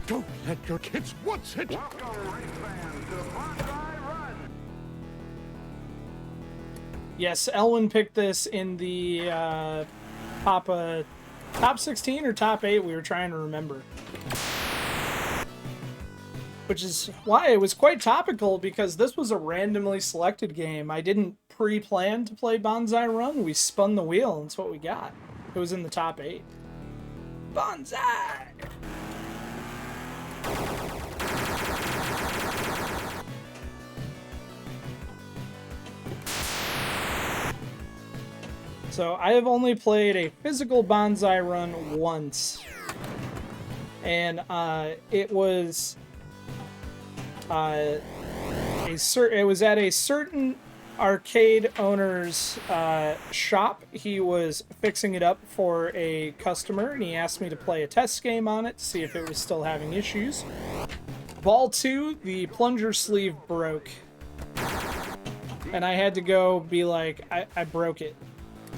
Don't let your kids watch it! Yes, Elwin picked this in the top 16 or top 8, we were trying to remember. Which is why it was quite topical, because this was a randomly selected game. I didn't pre-plan to play Banzai Run, we spun the wheel, and that's what we got. It was in the top 8. Banzai! So I have only played a physical Banzai Run once, and it was it was at a certain arcade owner's shop. He was fixing it up for a customer, and he asked me to play a test game on it to see if it was still having issues. Ball 2, the plunger sleeve broke. and I had to go be like, I broke it.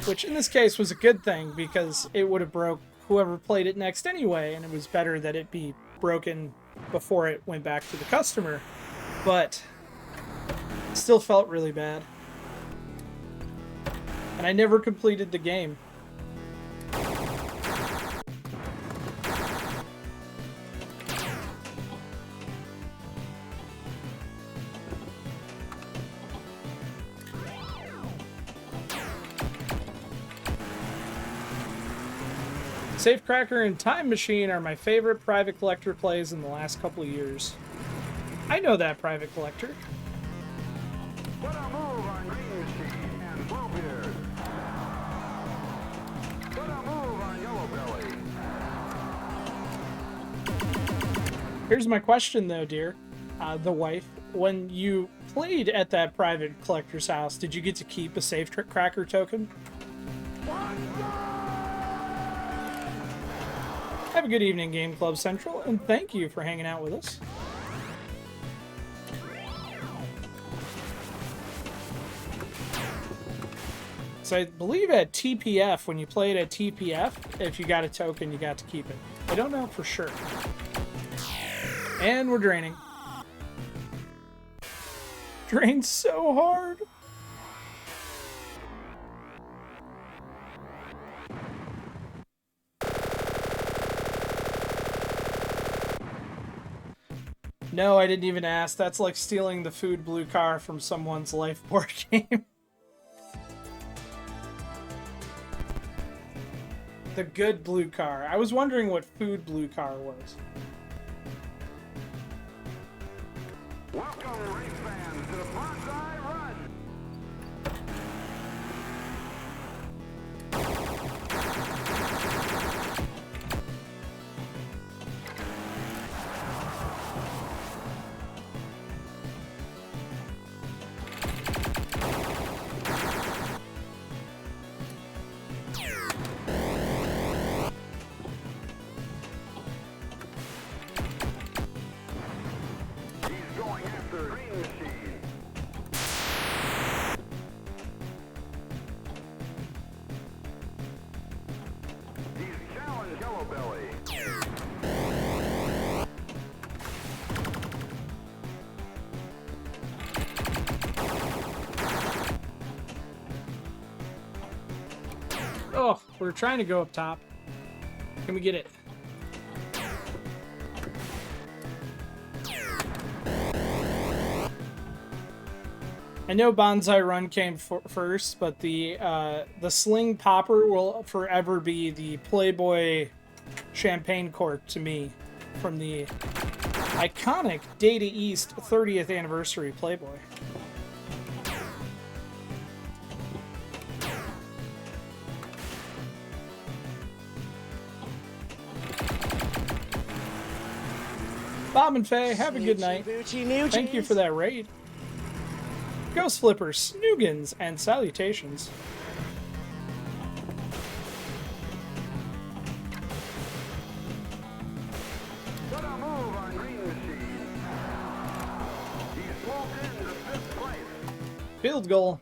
Which in this case was a good thing, because it would have broke whoever played it next anyway, and it was better that it be broken before it went back to the customer. But it still felt really bad. And I never completed the game. Safecracker and Time Machine are my favorite private collector plays in the last couple of years. I know that, private collector. Put a move on Green Machine and Bluebeard. Put a move on Yellow Belly. Here's my question, though, dear. The wife. When you played at that private collector's house, did you get to keep a Safecracker token? Have a good evening, Game Club Central, and thank you for hanging out with us. So I believe at TPF, when you played at TPF, if you got a token, you got to keep it. I don't know for sure. And we're draining. Drained so hard. No, I didn't even ask. That's like stealing the Food Blue car from someone's life board game. The good blue car. I was wondering what Food Blue car was. Welcome, race fans, to the Banzai Run. Oh, we're trying to go up top. Can we get it? I know Banzai Run came first, but the Sling Popper will forever be the Playboy champagne cork to me from the iconic Data East 30th anniversary Playboy. Bob and Faye, have a good night. Thank you for that raid. Ghost Flippers, Snoogans, and salutations. Put a move on Green Machine. He's moved into 5th place. Field goal.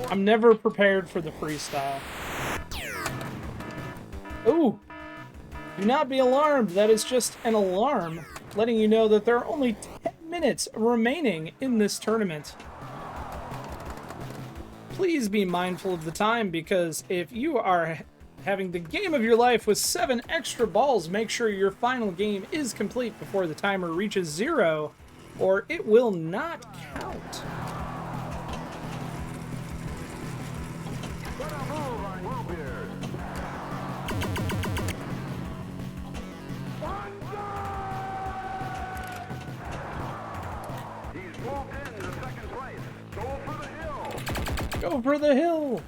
I'm never prepared for the freestyle. Ooh! Do not be alarmed. That is just an alarm letting you know that there are only 10 minutes remaining in this tournament. Please be mindful of the time, because if you are having the game of your life with 7 extra balls, make sure your final game is complete before the timer reaches 0, or it will not count. Put a move on Bluebeard. Go for the hill.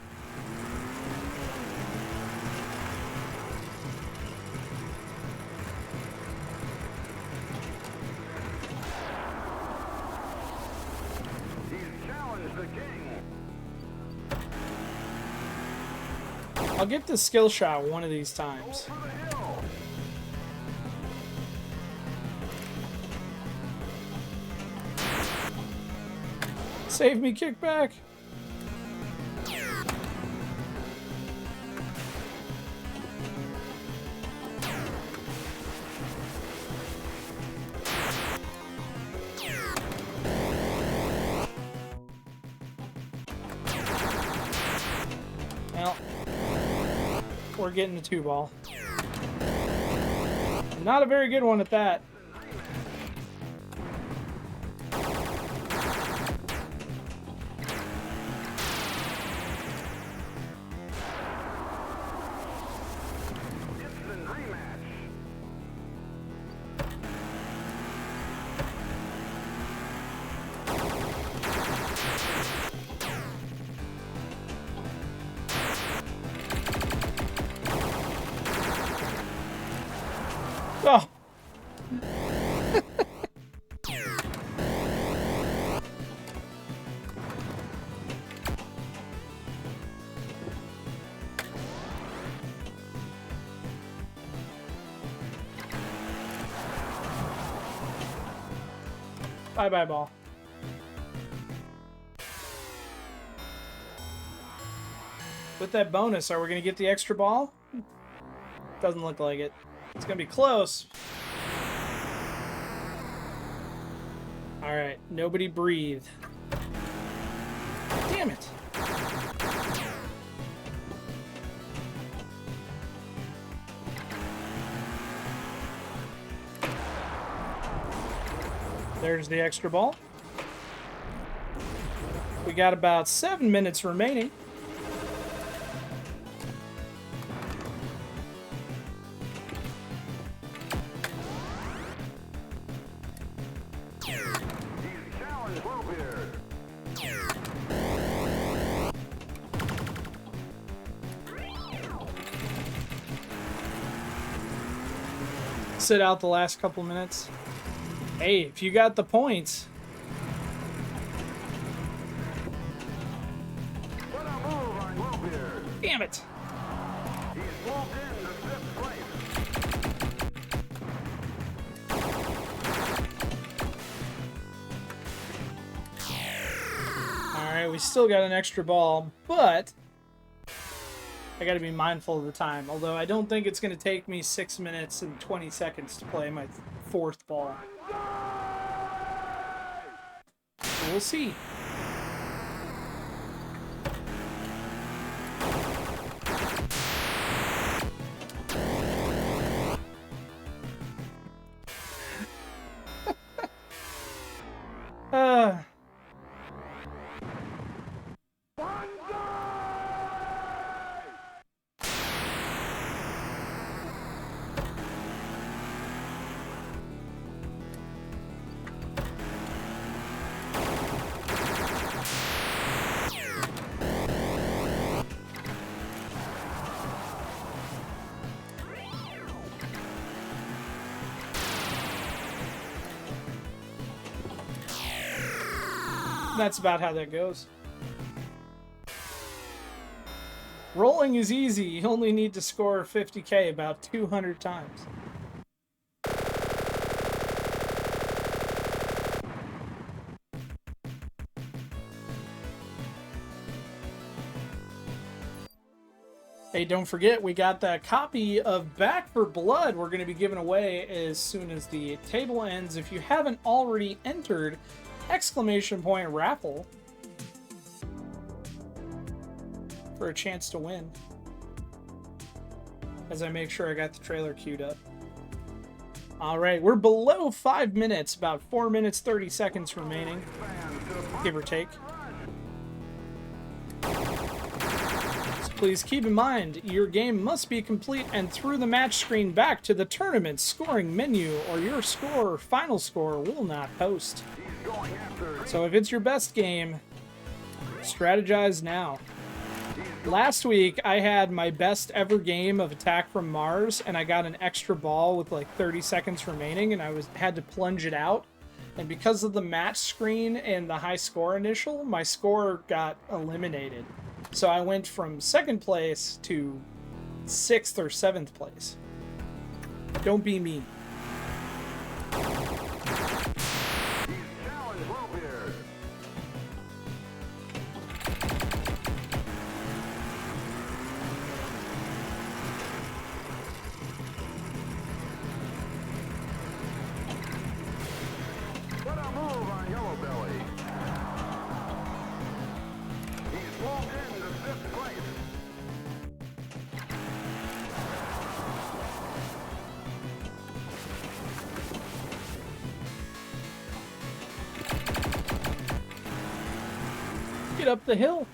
I'll get the skill shot one of these times. Save me, kickback. Well, we're getting a 2-ball. Not a very good one at that. Oh. Bye-bye, ball. With that bonus, are we going to get the extra ball? Doesn't look like it. It's going to be close. Alright, nobody breathe. Damn it! There's the extra ball. We got about 7 minutes remaining. Sit out the last couple minutes. Hey, if you got the points. Damn it! Alright, we still got an extra ball, but I gotta be mindful of the time. Although I don't think it's gonna take me 6 minutes and 20 seconds to play my 4th ball. We'll see. That's about how that goes. Rolling is easy. You only need to score 50k about 200 times. Hey, don't forget, we got that copy of Back for Blood we're going to be giving away as soon as the table ends. If you haven't already entered, ! raffle for a chance to win. As I make sure I got the trailer queued up. Alright, we're below 5 minutes, about 4 minutes 30 seconds remaining, give or take. So please keep in mind, your game must be complete and through the match screen back to the tournament scoring menu, or your score, final score, will not post. So if it's your best game, Strategize now. Last week, I had my best ever game of Attack from Mars, and I got an extra ball with like 30 seconds remaining, and I had to plunge it out. And because of the match screen and the high score initial, my score got eliminated. So I went from 2nd place to 6th or 7th place. Don't be mean. Get up the hill.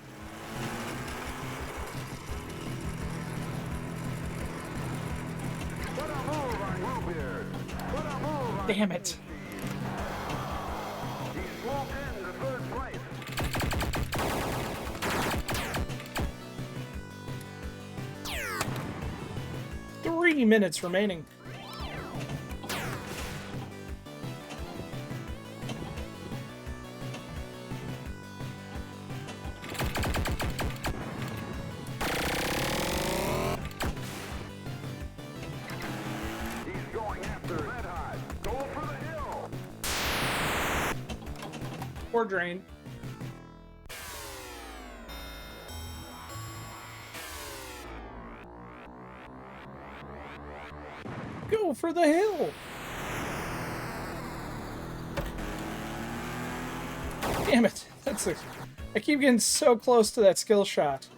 Damn it. Three minutes remaining. Or drain. Go for the hill. Damn it. I keep getting so close to that skill shot.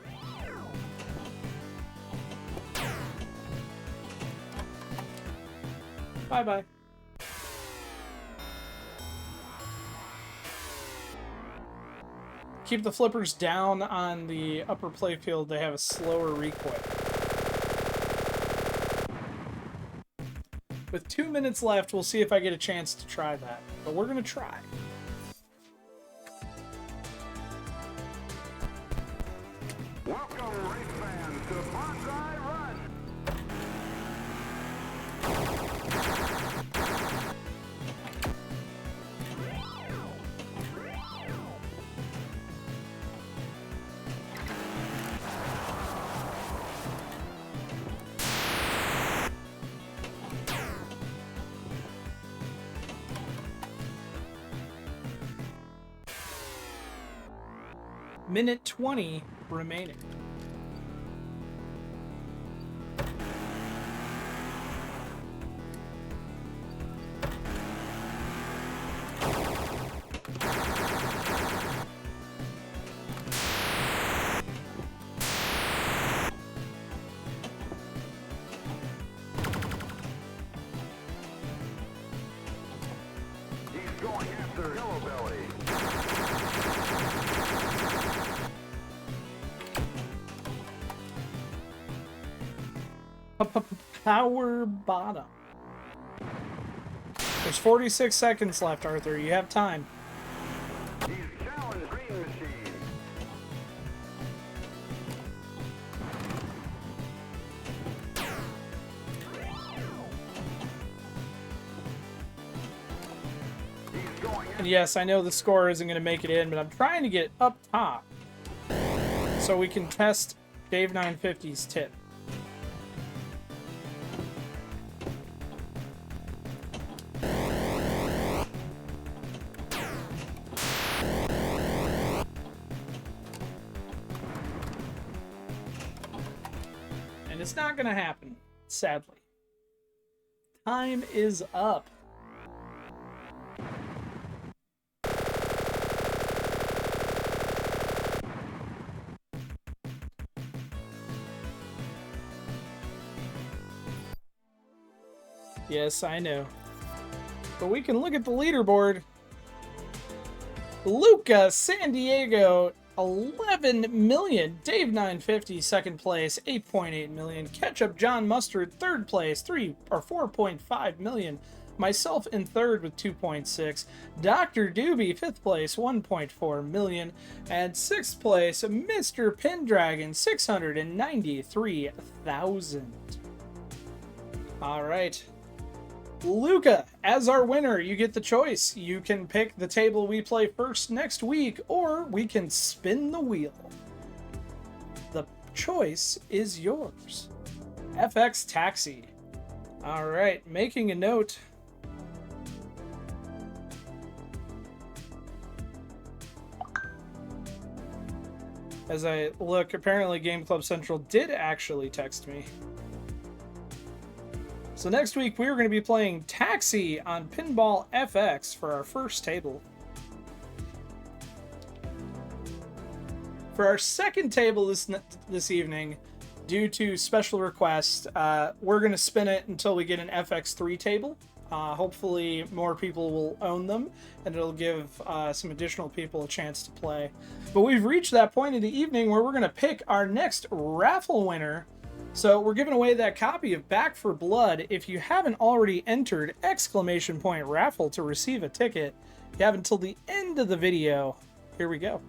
Bye-bye. Keep the flippers down on the upper playfield. They have a slower recoil. With 2 minutes left, we'll see if I get a chance to try that. But we're going to try. Welcome, race fans, to Banzai Run. Minute 20 remaining. He's going after Yellow Belly. Power bottom. There's 46 seconds left, Arthur. You have time. He's challenged Green Machine. And yes, I know the score isn't going to make it in, but I'm trying to get up top so we can test Dave 950's tip. And it's not going to happen, sadly. Time is up. Yes, I know. But we can look at the leaderboard. Luca, San Diego, 11 million. Dave 950, second place, 8.8 million. Ketchup John Mustard, third place, 4.5 million. Myself in third with 2.6. Dr. Doobie, 5th place, 1.4 million. And 6th place, Mr. Pendragon, 693,000. All right. Luca, as our winner, you get the choice. You can pick the table we play first next week, or we can spin the wheel. The choice is yours. FX Taxi. All right, making a note. As I look, apparently Game Club Central did actually text me. So next week we are going to be playing Taxi on Pinball FX for our first table. For our second table this evening, due to special request, we're going to spin it until we get an FX3 table. Hopefully more people will own them, and it'll give some additional people a chance to play. But we've reached that point in the evening where we're going to pick our next raffle winner. So we're giving away that copy of Back for Blood. If you haven't already entered !raffle to receive a ticket, you have until the end of the video. Here we go.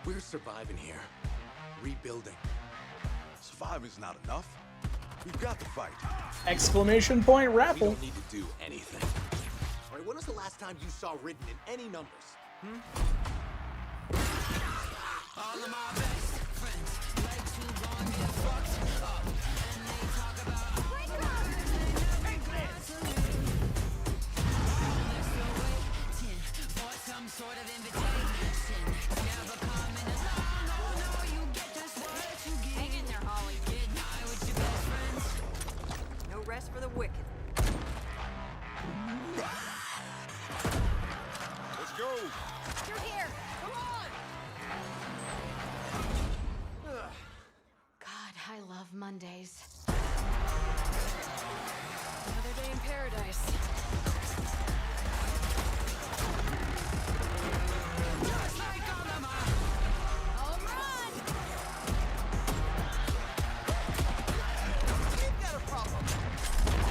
We're surviving here. Rebuilding. Surviving's not enough. We've got to fight. Exclamation point raffle. We don't need to do anything. All right, when was the last time you saw written in any numbers? All of my best friends like to go and get fucked up. And they talk about break up. For some sort of invitation. Never coming along. Oh no, you get just what you get. Hang in there, Holly. Get high with your best friends. No rest for the wicked. Let's go. You're here. Come on. God, I love Mondays. Another day in paradise. Just like all of my home run. You've got a problem.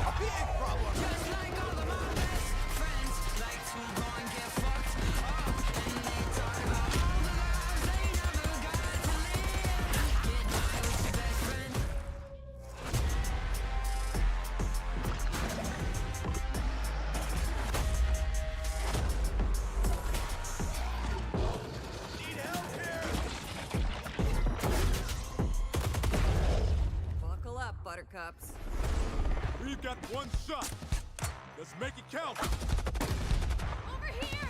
A big problem. Just like all of my best friends like to go and get fucked up. And they talk about all the lives they never got to live. Get high with your best friend. Buckle up, buttercups. We've got one shot. Let's make it count. Over here!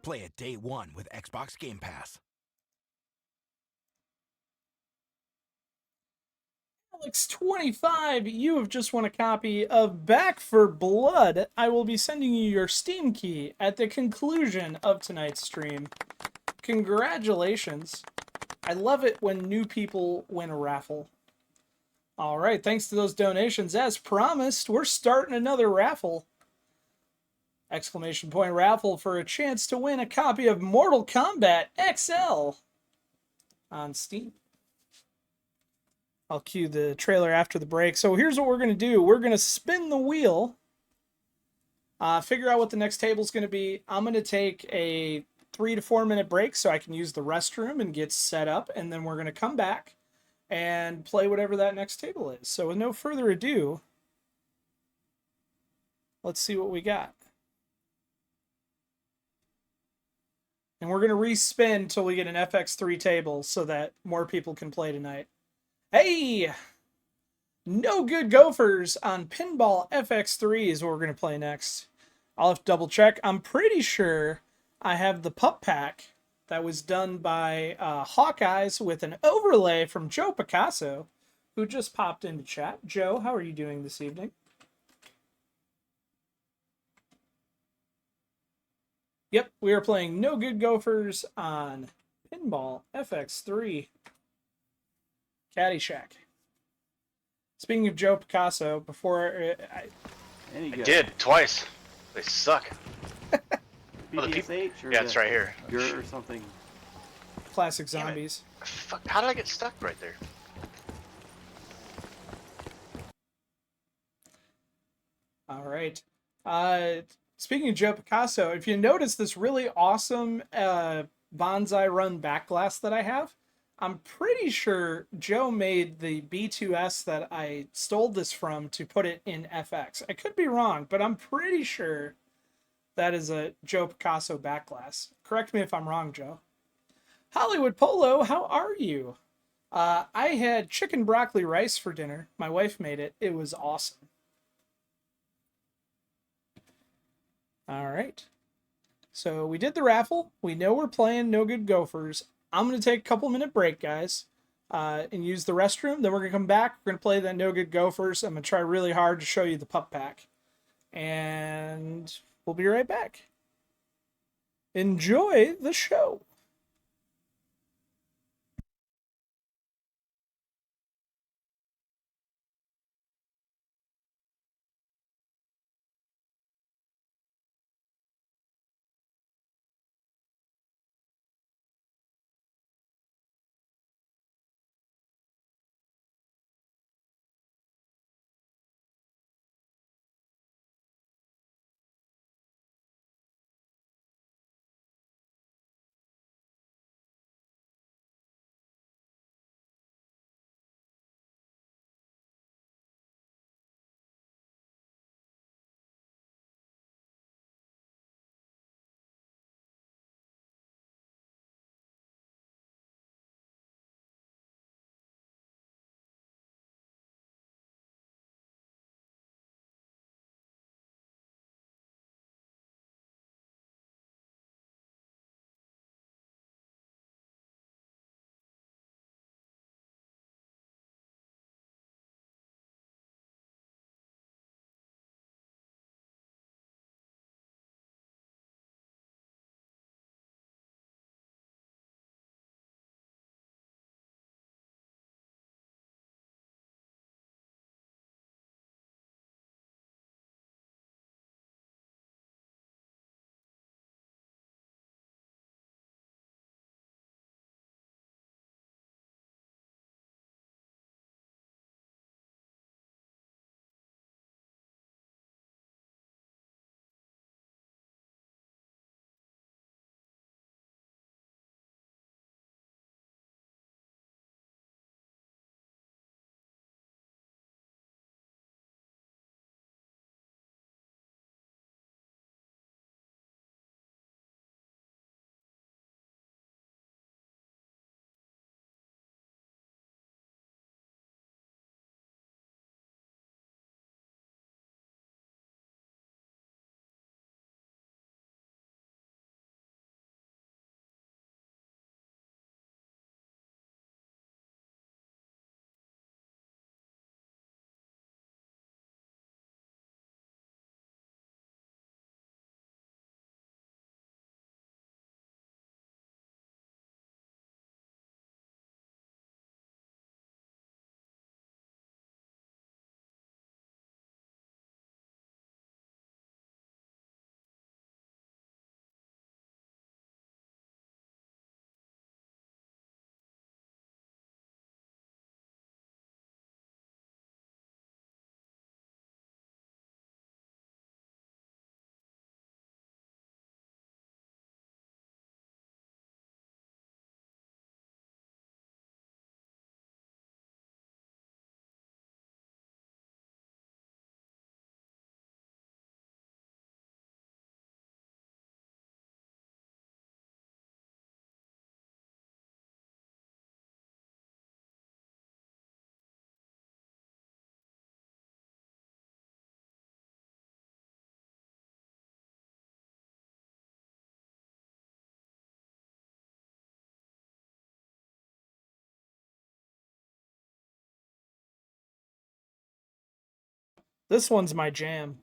Play it day one with Xbox Game Pass. Alex25, you have just won a copy of Back for Blood. I will be sending you your Steam key at the conclusion of tonight's stream. Congratulations. I love it when new people win a raffle. All right, thanks to those donations. As promised, we're starting another raffle. Exclamation point raffle for a chance to win a copy of Mortal Kombat XL on Steam. I'll cue the trailer after the break. So here's what we're going to do. We're going to spin the wheel, figure out what the next table is going to be. I'm going to take a 3 to 4 minute break so I can use the restroom and get set up. And then we're going to come back and play whatever that next table is. So with no further ado, let's see what we got. And we're going to respin until we get an FX3 table so that more people can play tonight. Hey! No Good Gophers on Pinball FX3 is what we're going to play next. I'll have to double check. I'm pretty sure I have the pup pack that was done by Hawkeyes with an overlay from Joe Picasso, who just popped into chat. Joe, how are you doing this evening? Yep, we are playing No Good Gophers on Pinball FX3 Caddyshack. Speaking of Joe Picasso, before I did twice. They suck. BPSH or yeah, it's right here. Or something. Classic Zombies. Fuck, how did I get stuck right there? All right. Speaking of Joe Picasso, if you notice this really awesome Banzai run back glass that I have, I'm pretty sure Joe made the B2S that I stole this from to put it in FX. I could be wrong, but I'm pretty sure that is a Joe Picasso back glass. Correct me if I'm wrong, Joe. Hollywood Polo, how are you? I had chicken broccoli rice for dinner. My wife made it. It was awesome. All right. So we did the raffle. We know we're playing No Good Gophers. I'm going to take a couple-minute break, guys, and use the restroom. Then we're going to come back. We're going to play that No Good Gophers. I'm going to try really hard to show you the pup pack. And we'll be right back. Enjoy the show. This one's my jam.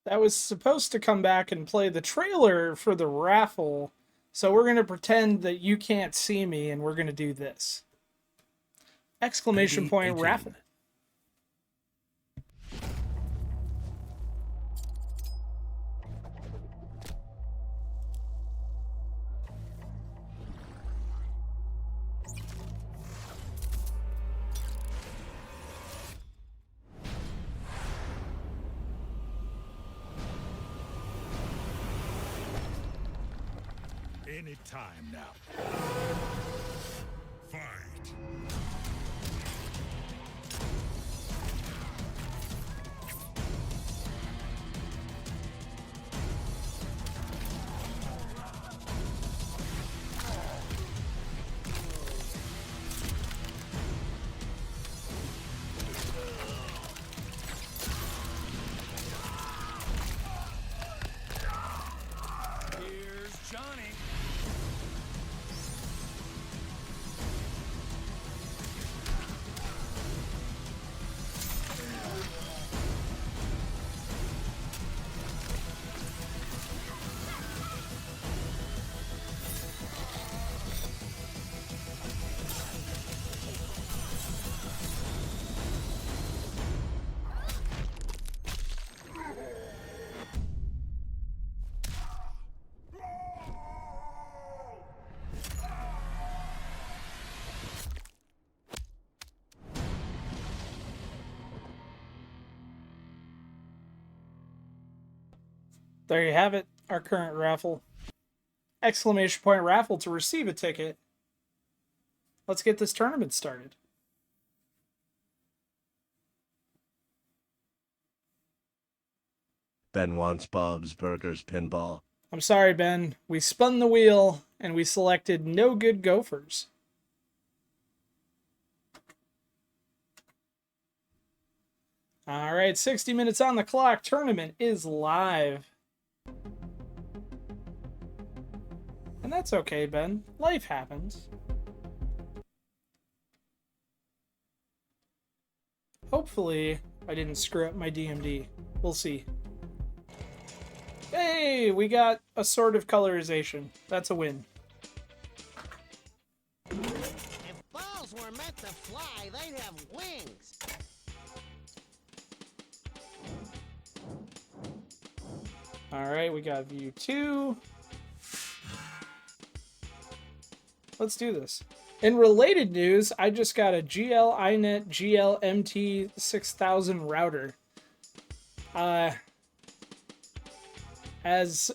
That was supposed to come back and play the trailer for the raffle. So we're going to pretend that you can't see me and we're going to do this. Exclamation point raffle. Any time now. Fight. Here's Johnny. There you have it, our current raffle. Exclamation point raffle to receive a ticket. Let's get this tournament started. Ben wants Bob's Burgers Pinball. I'm sorry, Ben. We spun the wheel and we selected no good Gofers. All right, 60 minutes on the clock. Tournament is live. And that's okay, Ben. Life happens. Hopefully, I didn't screw up my DMD. We'll see. Hey, we got a sort of colorization. That's a win. If balls were meant to fly, they'd have wings. Alright, we got view 2. Let's do this. In related news, I just got a GL iNet GL MT6000 router. As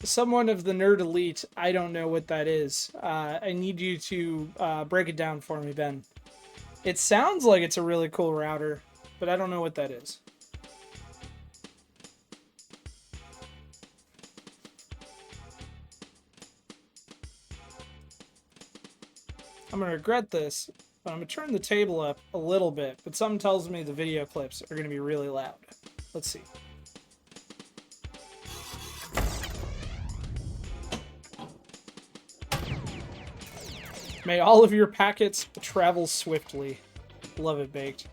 someone of the nerd elite, I don't know what that is. I need you to break it down for me, Ben. It sounds like it's a really cool router, but I don't know what that is. I'm going to regret this, but I'm going to turn the table up a little bit, but something tells me the video clips are going to be really loud. Let's see. May all of your packets travel swiftly. Love it, Baked.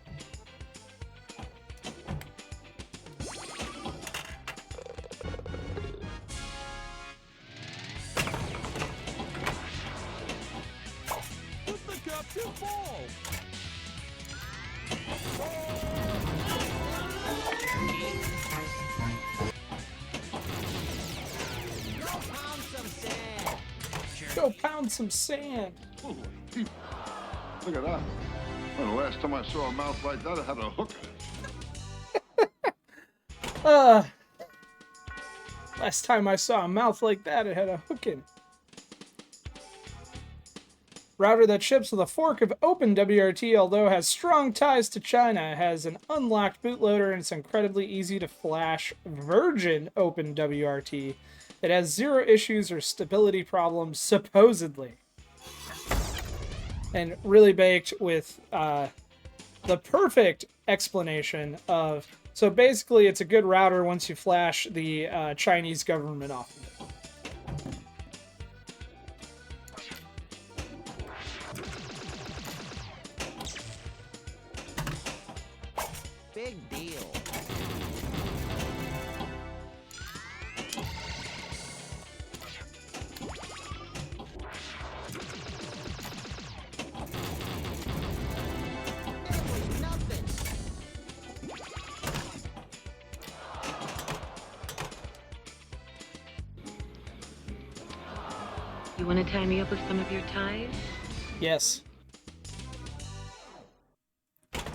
Go pound some sand. Look at that. Well, the last time I saw a mouth like that, it had a hook in it. Last time I saw a mouth like that, it had a hook in. Router that ships with a fork of OpenWRT, although has strong ties to China, has an unlocked bootloader and it's incredibly easy to flash Virgin OpenWRT. It has 0 issues or stability problems, supposedly. And really baked with the perfect explanation of... So basically, it's a good router once you flash the Chinese government off of it. Big deal. You want to tie me up with some of your ties? Yes.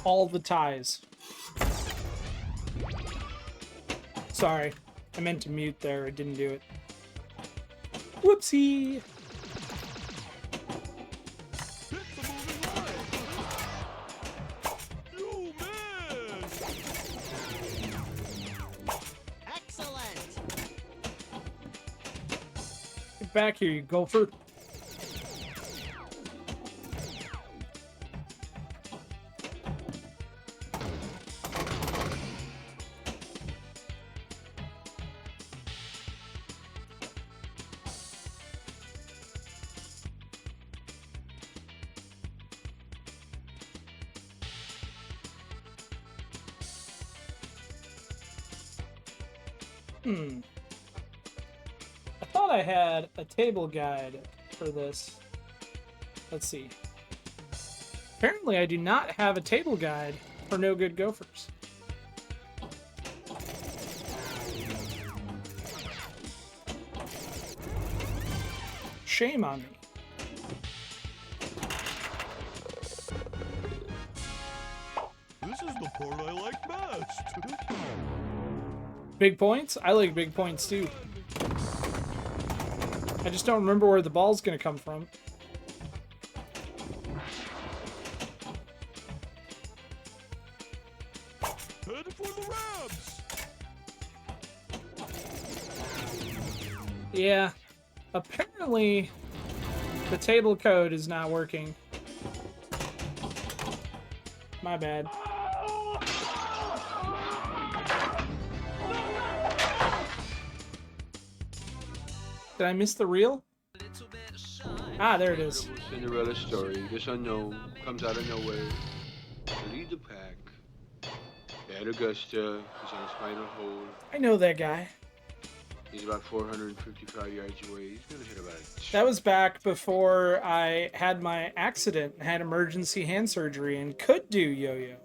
All the ties. Sorry. I meant to mute there. I didn't do it. Whoopsie! Get back here, you gopher. I thought I had a table guide for this. Let's see. Apparently I do not have a table guide for No Good Gofers. Shame on me. This is the part I like best. Big points? I like big points too. I just don't remember where the ball's gonna come from. Headed for the Rams. Yeah. Apparently, the table code is not working. My bad. Did I miss the reel? Ah, there it is. Cinderella story. This unknown comes out of nowhere to lead the pack. At Augusta, he's on a spinal hold. I know that guy. He's about 455 yards away. He's gonna hit about it. That was back before I had my accident and had emergency hand surgery and could do yo-yo.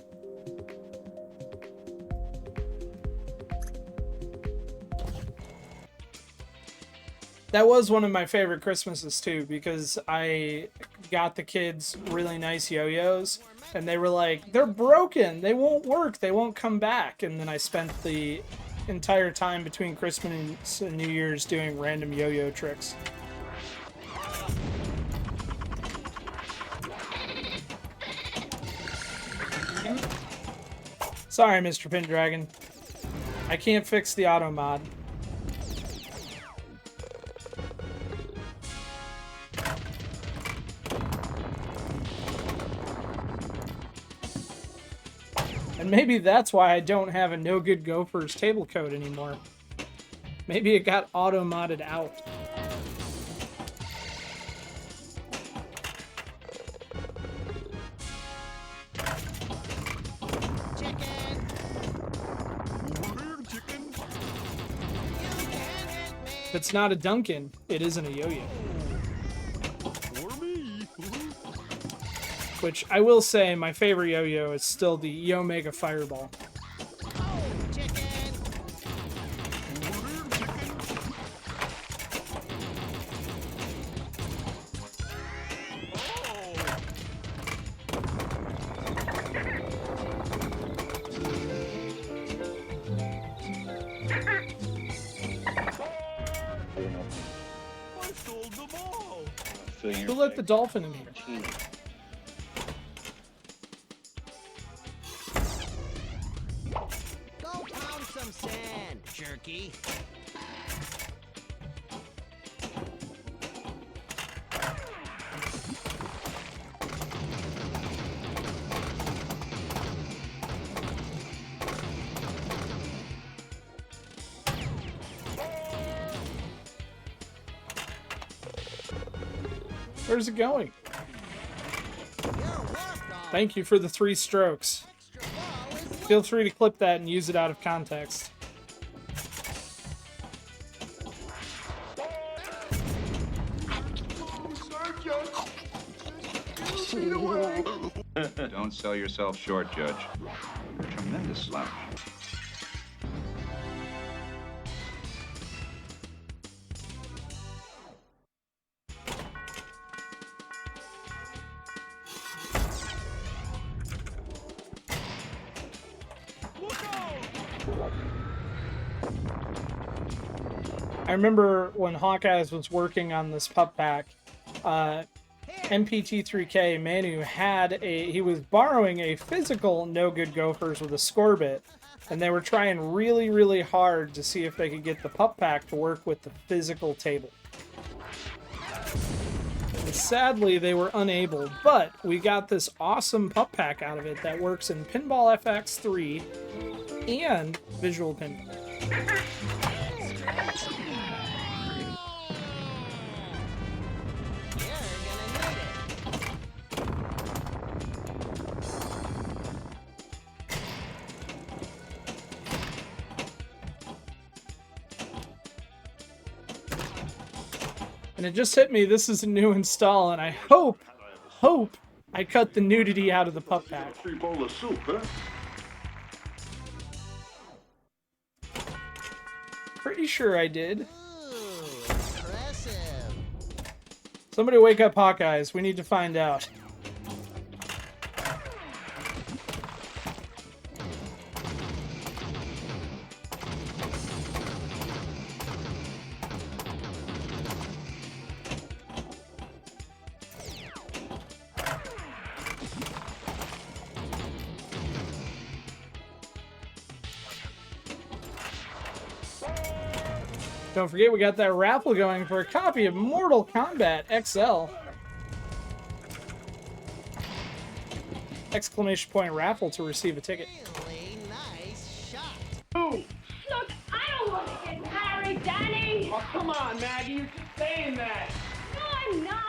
That was one of my favorite Christmases too, because I got the kids really nice yo-yos and they were like, they're broken, they won't work, they won't come back. And then I spent the entire time between Christmas and New Year's doing random yo-yo tricks. Sorry, Mr. Pendragon. I can't fix the auto mod. And maybe that's why I don't have a no good Gofers table code anymore. Maybe it got auto-modded out. If it's not a Duncan, it isn't a yo-yo. Which I will say, my favorite yo-yo is still the Yo-Mega Fireball. Who let the dolphin in here? Go pound some sand, jerky. Where's it going? Thank you for the 3 strokes. Feel free to clip that and use it out of context. Don't sell yourself short, Judge. You're a tremendous slouch. I remember when Hawkeyes was working on this pup pack, MPT3K Manu he was borrowing a physical no good Gofers with a score bit, and they were trying really, really hard to see if they could get the pup pack to work with the physical table. And sadly, they were unable, but we got this awesome pup pack out of it that works in Pinball FX3 and Visual Pinball. And it just hit me, this is a new install, and I hope I cut the nudity out of the pup pack. 3 bowl of soup, huh? Pretty sure I did. Somebody wake up Hawkeyes, we need to find out. Don't forget, we got that raffle going for a copy of Mortal Kombat XL. Exclamation point raffle to receive a ticket. Really nice shot. Look, I don't want to get married, Danny! Oh, come on, Maggie, you keep saying that. No, I'm not!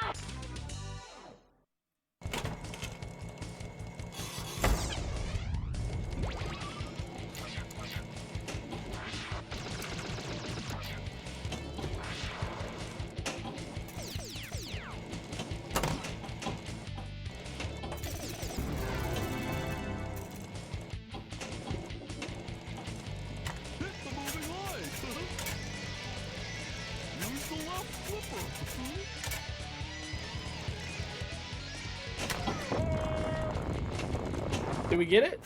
Did we get it?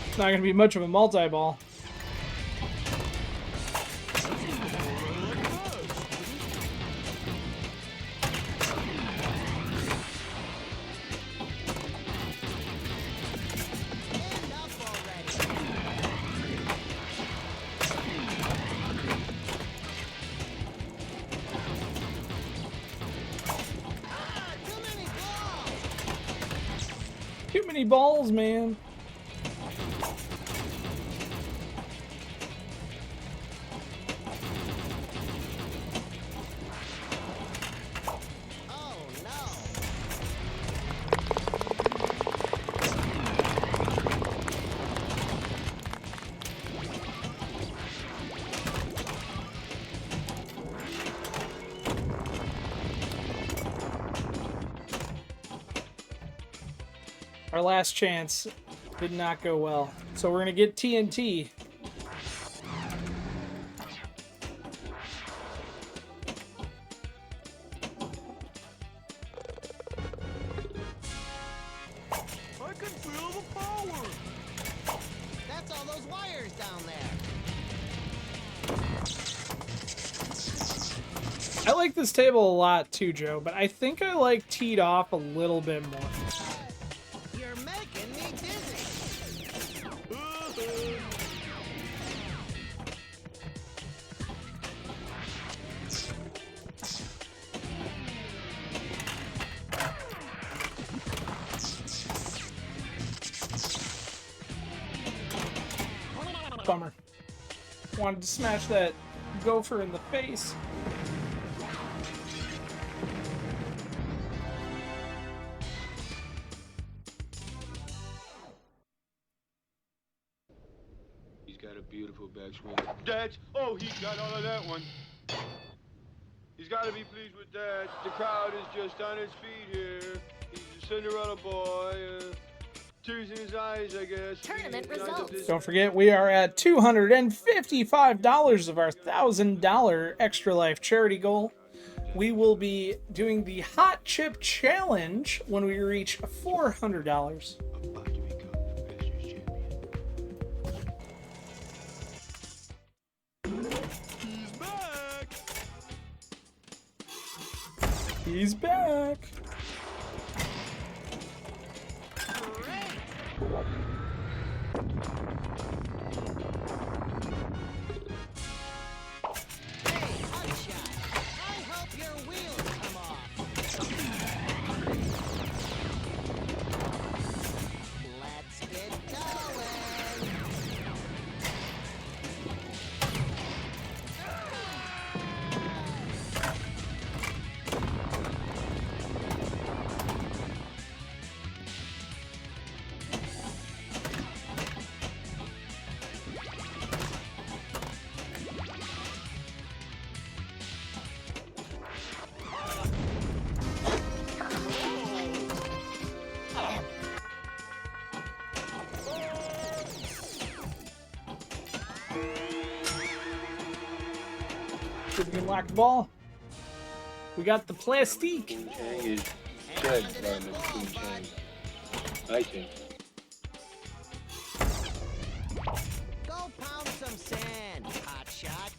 It's not going to be much of a multi-ball. Too many balls, man. Our last chance did not go well. So we're going to get TNT. I can feel the power. That's all those wires down there. I like this table a lot too, Joe, but I think I like teed off a little bit more. You're making me dizzy. Bummer. Wanted to smash that gopher in the face. He's got a beautiful backswing. Dad, oh, he got all of that one. He's got to be pleased with that. The crowd is just on its feet here. He's a Cinderella boy. Tears in his eyes, I guess. Tournament results. Don't forget, we are at $255 of our $1,000 Extra Life charity goal. We will be doing the Hot Chip Challenge when we reach $400. He's back. Hey, hotshot. I hope your wheels come off. Let's get going. Did we lock the ball? We got the plastique. Chang is dead, Mr. Chang. I can. Go pound some sand, hotshot.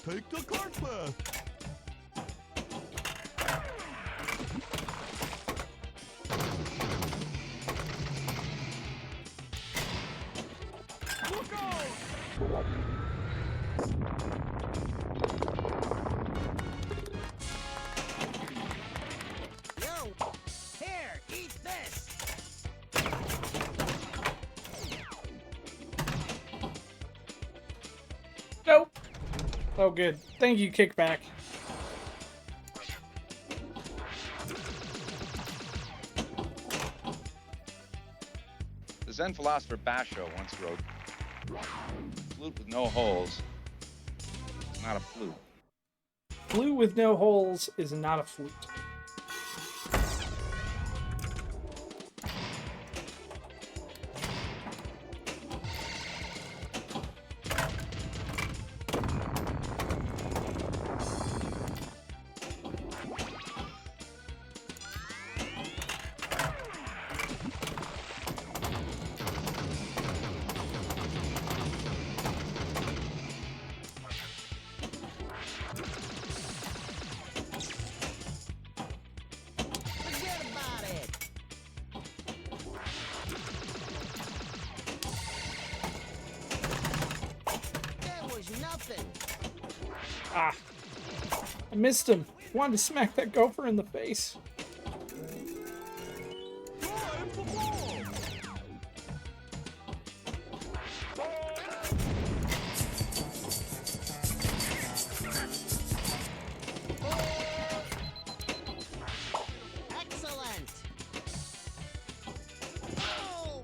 Take the cart path. Yo, here, eat this. Nope. Oh, good. Thank you, Kickback. The Zen philosopher Basho once wrote, "Flute with no holes is not a flute." Flute with no holes is not a flute. Forget about it. That was nothing. Ah. I missed him. Wanted to smack that gopher in the face. Excellent. Oh.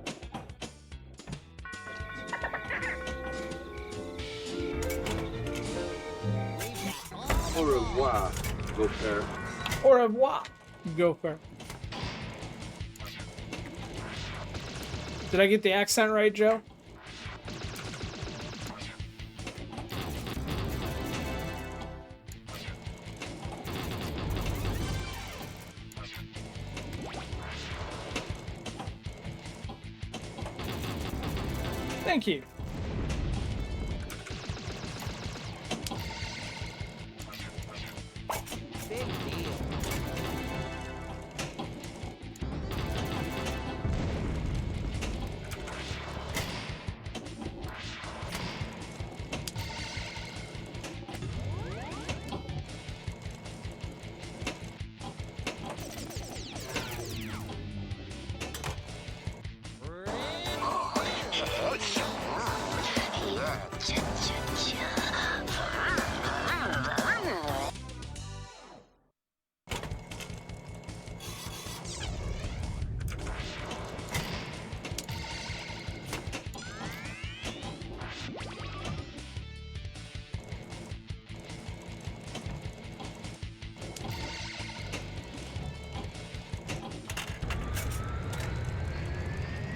Au revoir, Gofers. Au revoir, gopher. Did I get the accent right, Joe? Thank you. Big deal.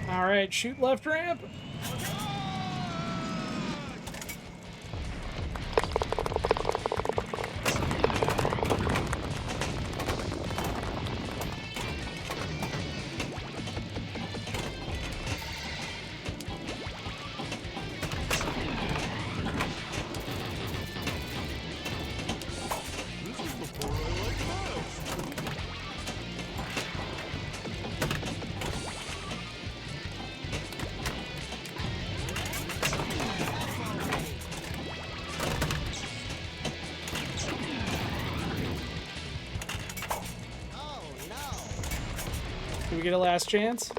All right, shoot left ramp. Do we get a last chance?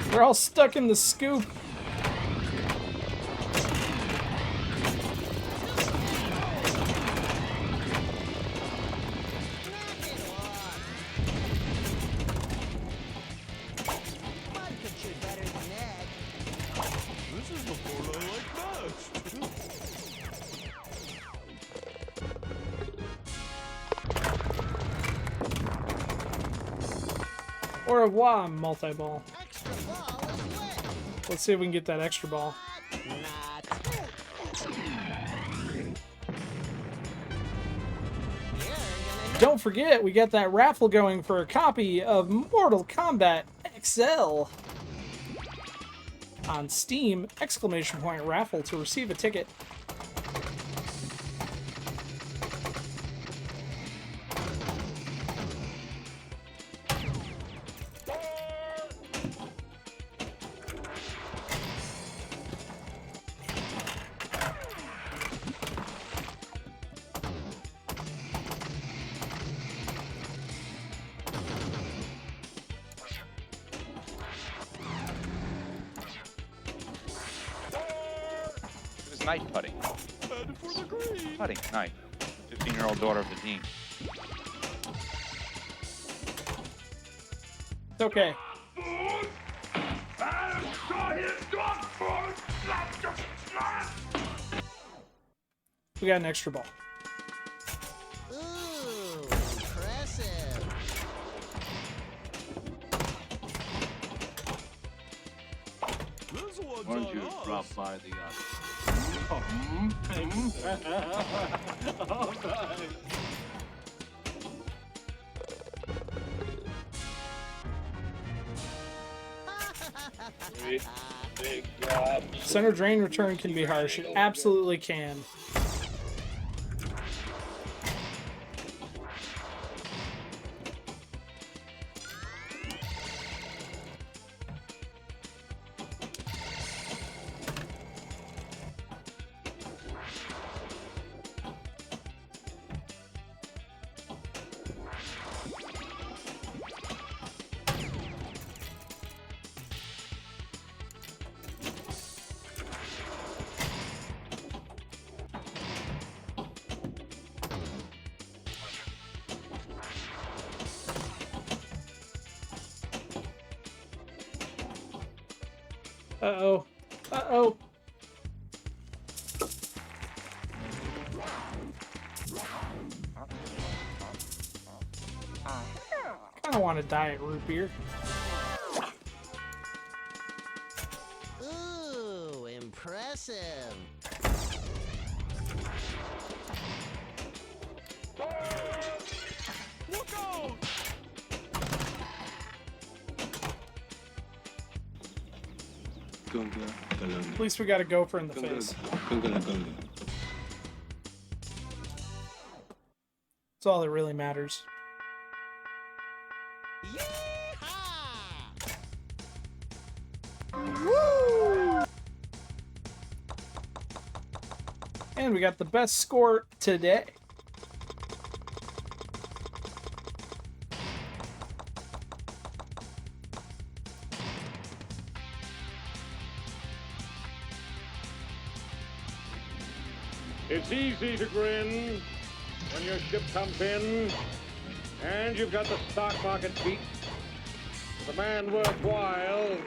They're all stuck in the scoop. Au revoir, multi-ball. Extra ball is lit. Let's see if we can get that extra ball. Not. Don't forget, we got that raffle going for a copy of Mortal Kombat XL on Steam! !Raffle to receive a ticket. Night putting. Putting night. 15-year-old daughter of the dean. It's okay. We got an extra ball. Ooh, impressive. Why don't you drop by the other? Center drain return can be harsh. It absolutely can. Uh-oh. Uh-oh. I don't want to diet root beer. Ooh, impressive. Look out! At least we got a gopher in the face. That's all that really matters. Woo! And we got the best score today. It's easy to grin when your ship comes in and you've got the stock market beat. The man worthwhile is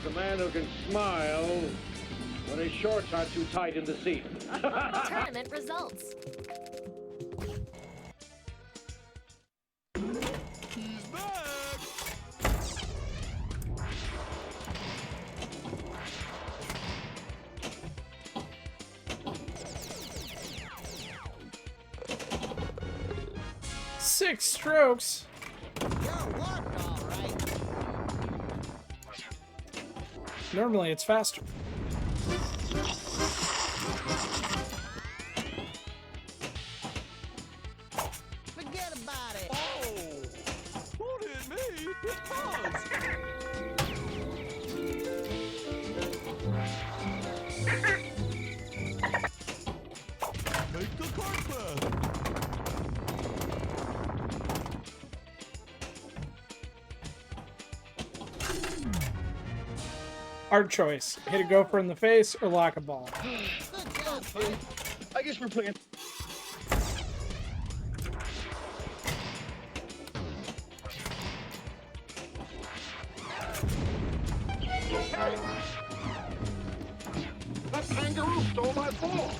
the man who can smile when his shorts are too tight in the seat. Tournament results. He's back! Six strokes. Normally it's faster. Forget about it. Oh! Don't hit me! It's Buzz! Make the cart fast! Hard choice. Hit a gopher in the face or lock a ball. Good job, buddy. I guess we're playing. That kangaroo stole my ball.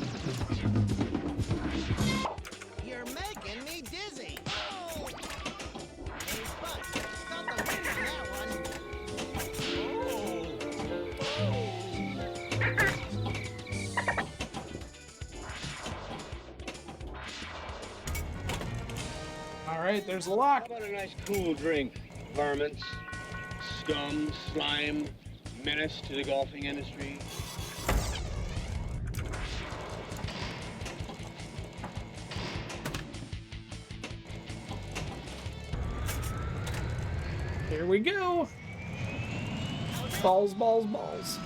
You're making me dizzy. Oh. Hey, Buck, stop the right, there's a lock. How about a nice cool drink? Varmints, scum, slime, menace to the golfing industry. Here we go. Balls, balls, balls.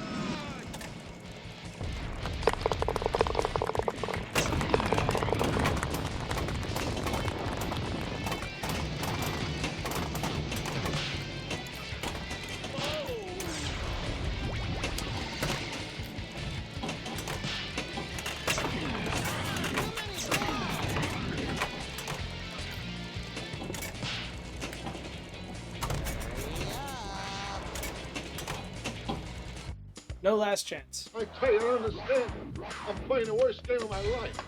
No last chance. I tell you, I don't understand. I'm playing the worst game of my life.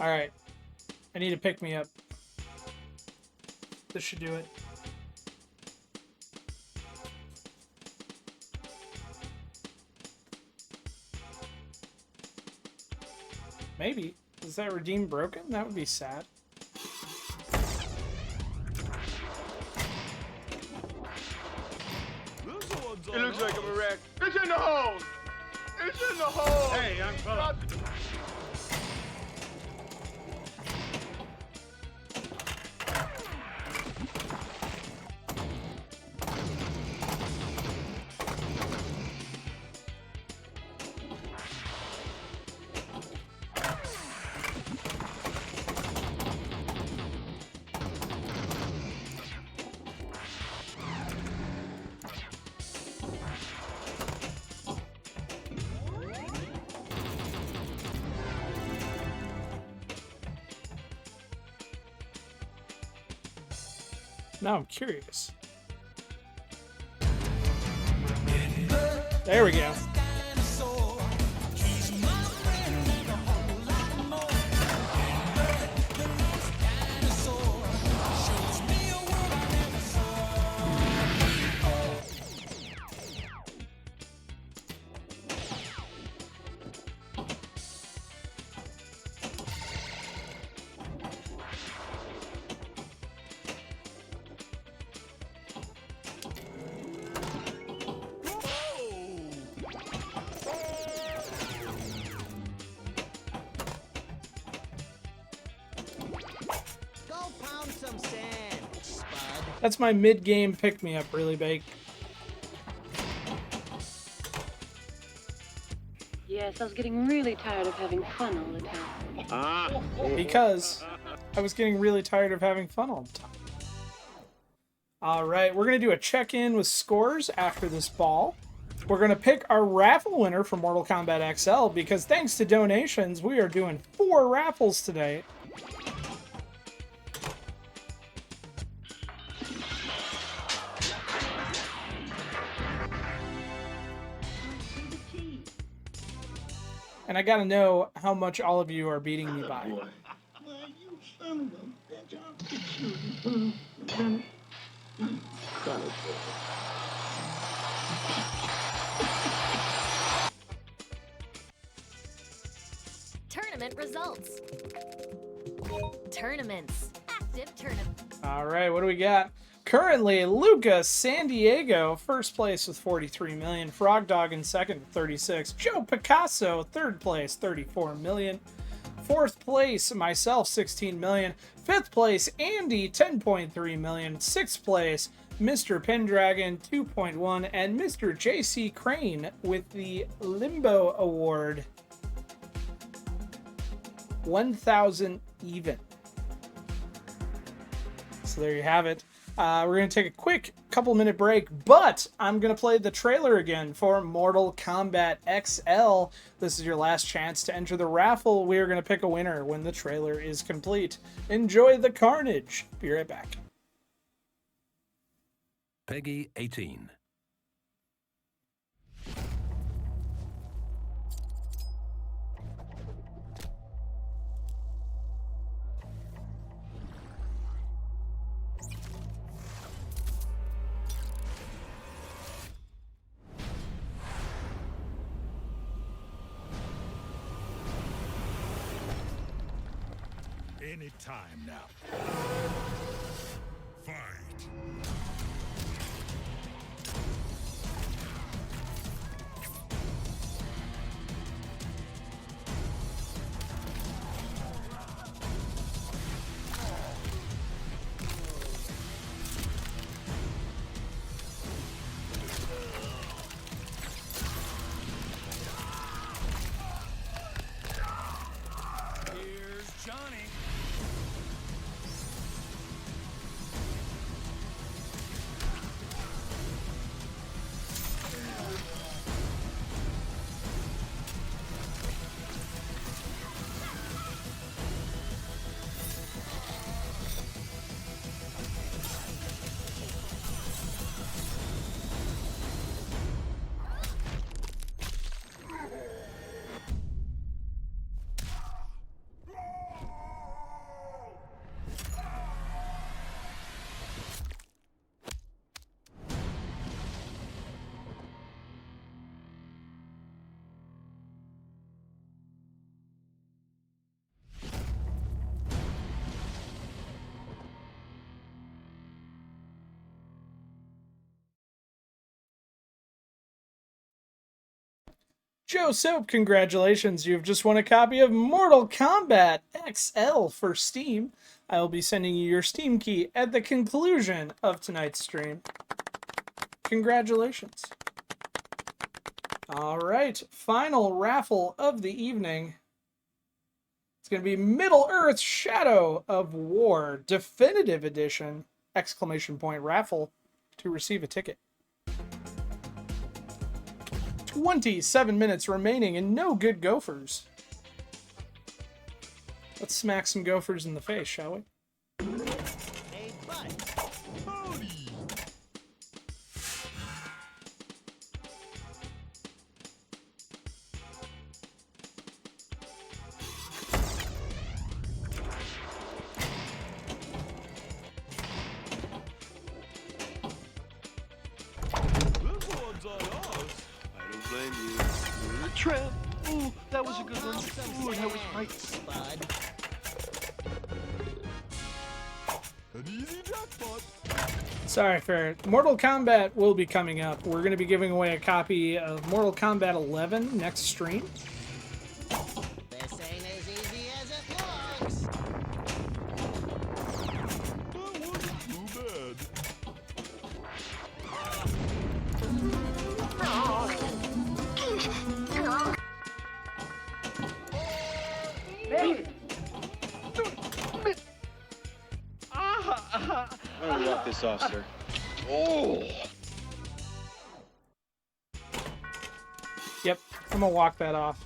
All right. I need to pick me up. This should do it. Maybe. Is that redeem broken? That would be sad. It looks like I'm a wreck. It's in the hole! It's in the hole! Hey, young fella. Now I'm curious. There we go. That's my mid-game pick-me-up, really, Bake. Yes, I was getting really tired of having fun all the time. Because I was getting really tired of having fun all the time. Alright, we're going to do a check-in with scores after this ball. We're going to pick our raffle winner for Mortal Kombat XL because thanks to donations, we are doing 4 raffles today. And I gotta know how much all of you are beating me by. Tournament results. Tournaments. Active tournament. Alright, what do we got? Currently, Lucas San Diego, first place with 43 million. Frog Dog in second with 36. Joe Picasso, third place, 34 million. Fourth place, myself, 16 million. Fifth place, Andy, 10.3 million. Sixth place, Mr. Pendragon, 2.1. And Mr. JC Crane with the Limbo Award, 1,000 even. So there you have it. We're going to take a quick couple-minute break, but I'm going to play the trailer again for Mortal Kombat XL. This is your last chance to enter the raffle. We are going to pick a winner when the trailer is complete. Enjoy the carnage. Be right back. Peggy 18. any time now. Fight. Here's Johnny. Joe Soap, congratulations. You've just won a copy of Mortal Kombat XL for Steam. I will be sending you your Steam key at the conclusion of tonight's stream. Congratulations. All right, final raffle of the evening. It's going to be Middle-earth Shadow of War Definitive Edition! Exclamation point raffle to receive a ticket. 27 minutes remaining and no good Gofers. Let's smack some Gofers in the face, shall we? Hey, bud. This one's on us. I don't blame you. You're a tramp. Ooh, that was a good one. Ooh, that was right. Bud. An easy jackpot. Sorry, Ferret. Mortal Kombat will be coming up. We're going to be giving away a copy of Mortal Kombat 11 next stream. This ain't as easy as it looks. That wasn't too bad. I'm gonna walk this off, sir. Oh! Yep, I'm going to walk that off.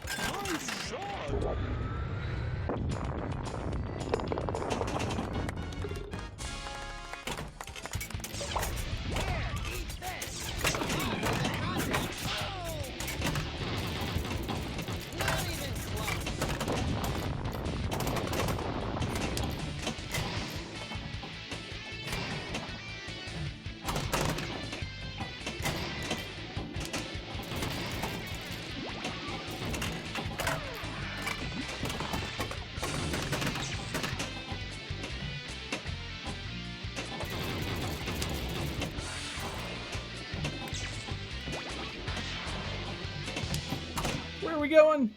Nice shot! Where are we going?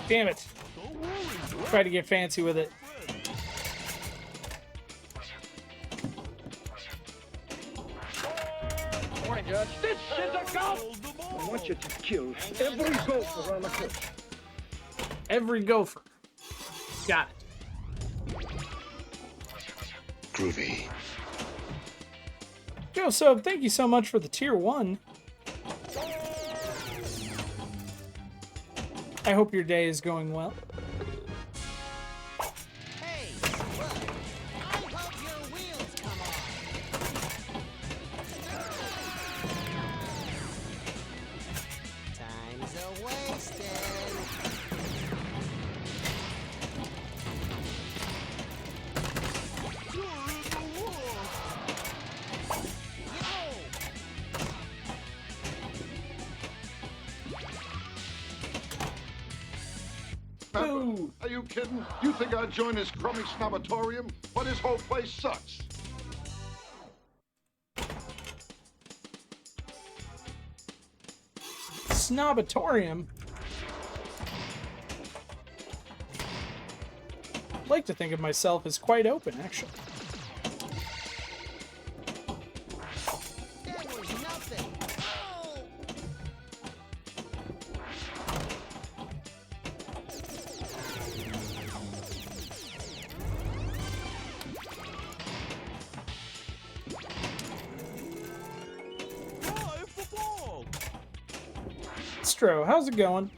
Damn it. Try to get fancy with it. Morning, Judge. This is a golf! I want you to kill every gopher on the course. Every gopher. Got it. Groovy. Joe Soap, thank you so much for the tier 1. I hope your day is going well. Hey, bud. I hope your wheels come off. Time's a wasted. Ooh. Are you kidding? You think I'd join this crummy snobatorium? But this whole place sucks. Snobatorium? I'd like to think of myself as quite open, actually. That was nothing. Oh! Stro, how's it going?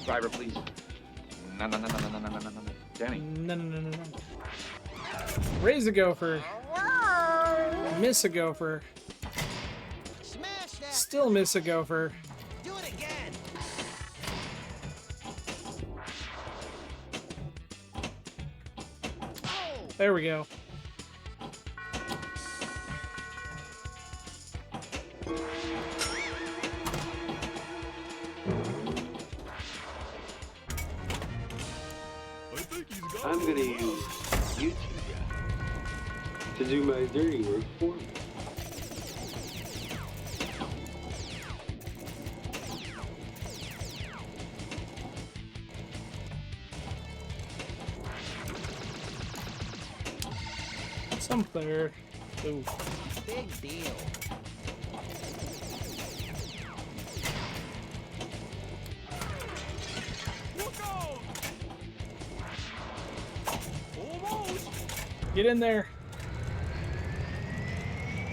Driver, please. No. Danny. No. Raise a gopher. Miss a gopher. Smash that. Still miss a gopher. Do it again. There we go. I'm gonna use you two guys to do my dirty work for me. Some player. Ooh. Big deal. Get in there.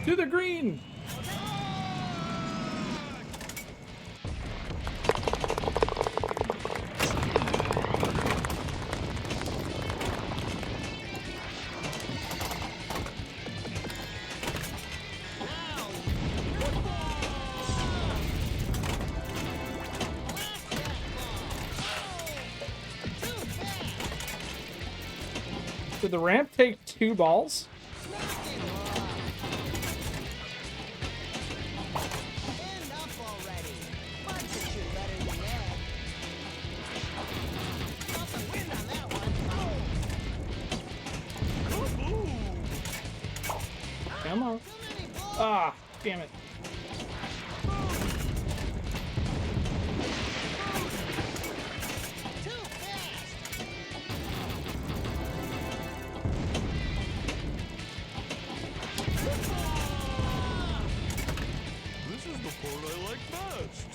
To the green. Did the ramp take 2 balls? Enough already. Mine should shoot better than that. Got the wind on that one. Come on. Ah, damn it. This is the part I like best.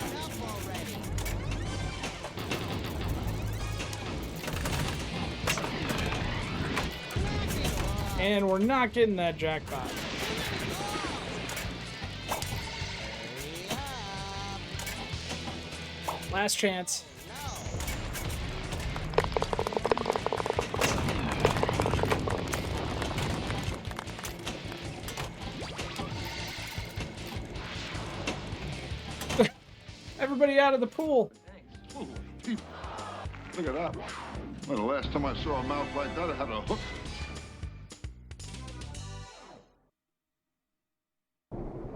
Enough already. And we're not getting that jackpot. Last chance. Everybody out of the pool. Look at that. Well, the last time I saw a mouth like that, it had a hook.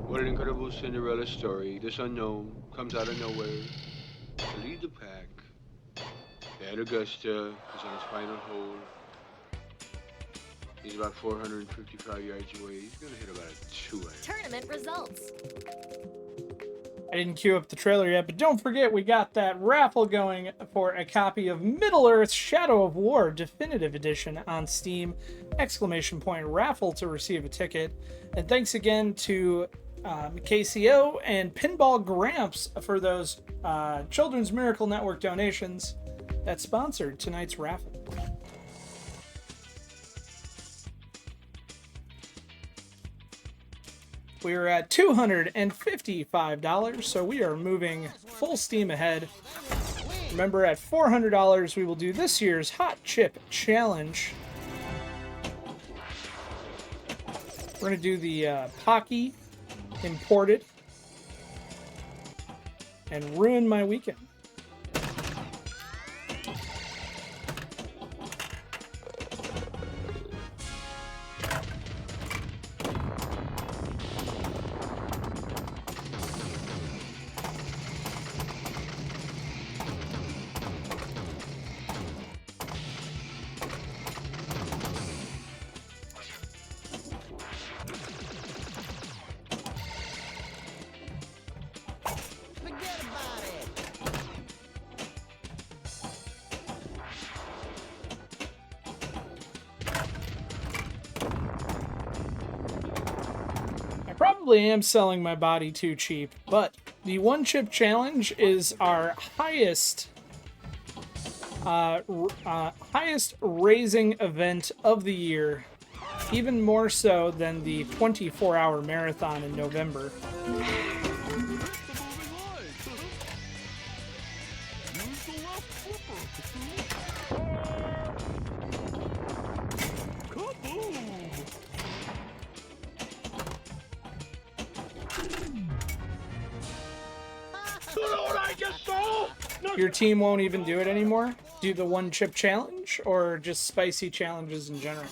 What an incredible Cinderella story. This unknown comes out of nowhere to lead the pack. And Augusta is on his final hole. He's about 455 yards away. He's gonna hit about a 2-iron. Tournament results. I didn't queue up the trailer yet, but don't forget we got that raffle going for a copy of Middle-earth Shadow of War Definitive Edition on Steam! !Raffle to receive a ticket. And thanks again to KCO and Pinball Gramps for those Children's Miracle Network donations that sponsored tonight's raffle. We're at $255, so we are moving full steam ahead. Remember, at $400, we will do this year's Hot Chip Challenge. We're going to do the Pocky imported and ruin my weekend. Forget about it. I probably am selling my body too cheap, but the one chip challenge is our highest highest raising event of the year, even more so than the 24-hour marathon in November. Your team won't even do it anymore? Do the one chip challenge or just spicy challenges in general?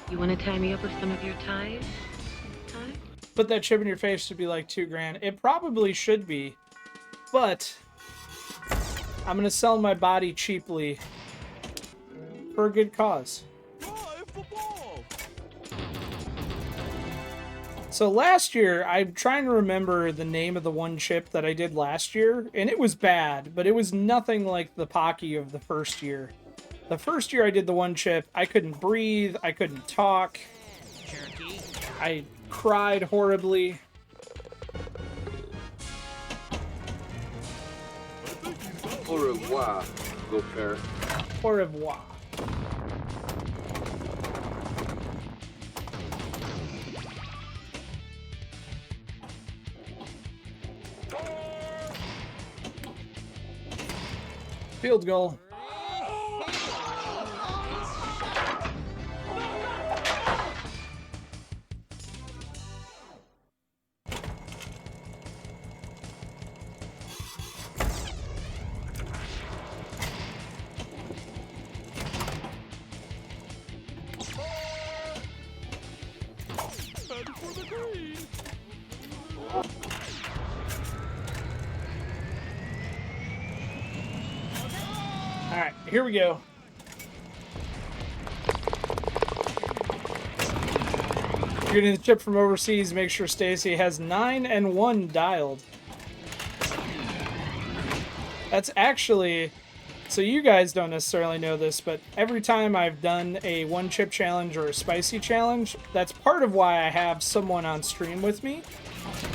You want to tie me up with some of your ties? Put that chip in your face should be like $2,000. It probably should be, but I'm gonna sell my body cheaply for a good cause. So last year, I'm trying to remember the name of the one chip that I did last year, and it was bad, but it was nothing like the Pocky of the first year. The first year I did the one chip, I couldn't breathe, I couldn't talk, I cried horribly. Au revoir, Gofers. Au revoir. Field goal. Alright, here we go. If you're getting the chip from overseas, make sure Stacy has 9 and 1 dialed. That's actually... So you guys don't necessarily know this, but every time I've done a one chip challenge or a spicy challenge, that's part of why I have someone on stream with me.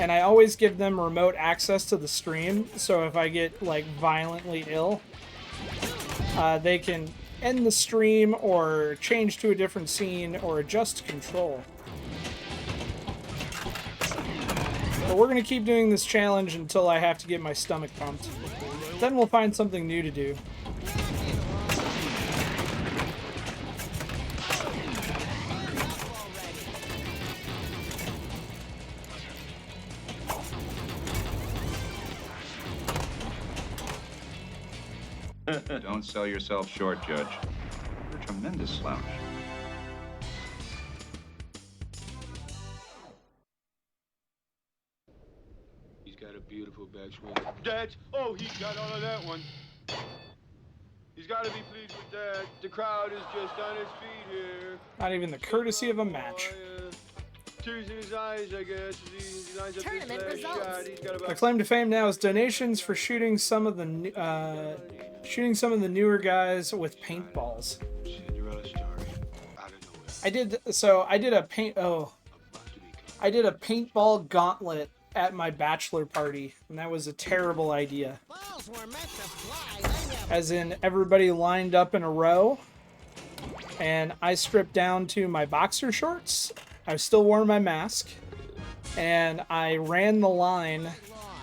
And I always give them remote access to the stream, so if I get, like, violently ill, they can end the stream or change to a different scene or adjust control. But we're going to keep doing this challenge until I have to get my stomach pumped. Then we'll find something new to do. Don't sell yourself short, Judge. You're a tremendous slouch. He's got a beautiful backswing. Dad! Oh, he got all of that one. He's got to be pleased with that. The crowd is just on its feet here. Not even the courtesy of a match. Tears in his eyes, I guess. He lines up his last shot. He's got about... My claim to fame now is donations for shooting some of the newer guys with paintballs. Cinderella story. Out of nowhere. I did a paintball gauntlet at my bachelor party, and that was a terrible idea. Balls were meant to fly. They never... As in, everybody lined up in a row, and I stripped down to my boxer shorts. I still wore my mask, and I ran the line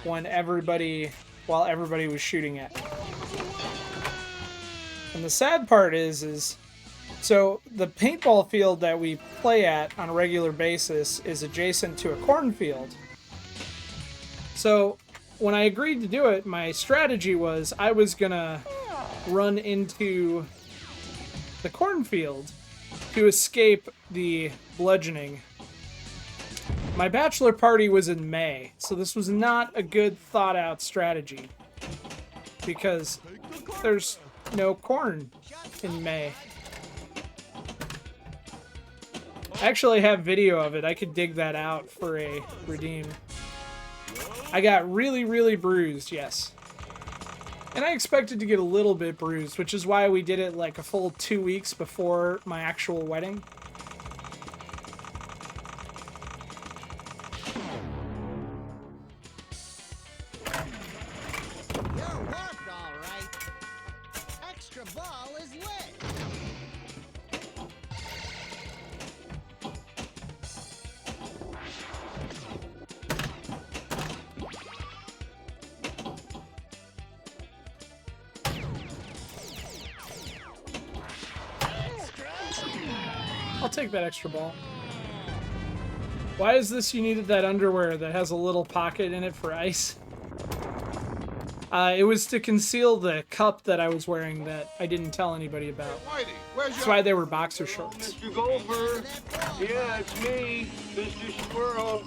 while everybody was shooting at me. And the sad part is so the paintball field that we play at on a regular basis is adjacent to a cornfield. So when I agreed to do it, my strategy was I was gonna run into the cornfield to escape the bludgeoning. My bachelor party was in May, so this was not a good thought out strategy because there's no corn in May. I actually have video of it. I could dig that out for a redeem. I got really, really bruised, yes. And I expected to get a little bit bruised, which is why we did it like a full 2 weeks before my actual wedding. You're warped, all right. Extra ball is lit. I'll take that extra ball. Why is this you needed that underwear that has a little pocket in it for ice? It was to conceal the cup that I was wearing that I didn't tell anybody about. That's why they were boxer shorts. Mr. Gopher. Yeah, it's me, Mr. Squirrel.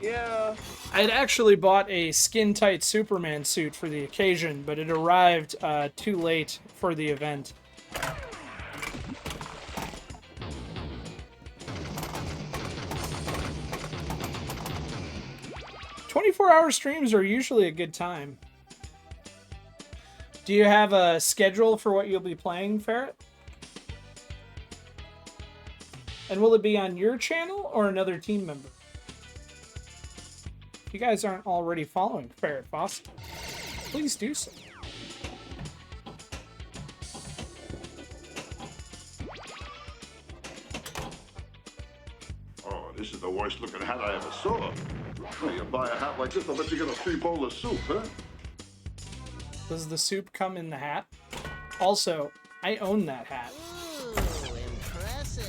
Yeah. I had actually bought a skin-tight Superman suit for the occasion, but it arrived too late for the event. 24-hour streams are usually a good time. Do you have a schedule for what you'll be playing, Ferret? And will it be on your channel or another team member? If you guys aren't already following Ferret Foss, please do so. Oh, this is the worst looking hat I ever saw. Well, you buy a hat like this, I'll bet you get a free bowl of soup, huh? Does the soup come in the hat? Also, I own that hat. Ooh, impressive.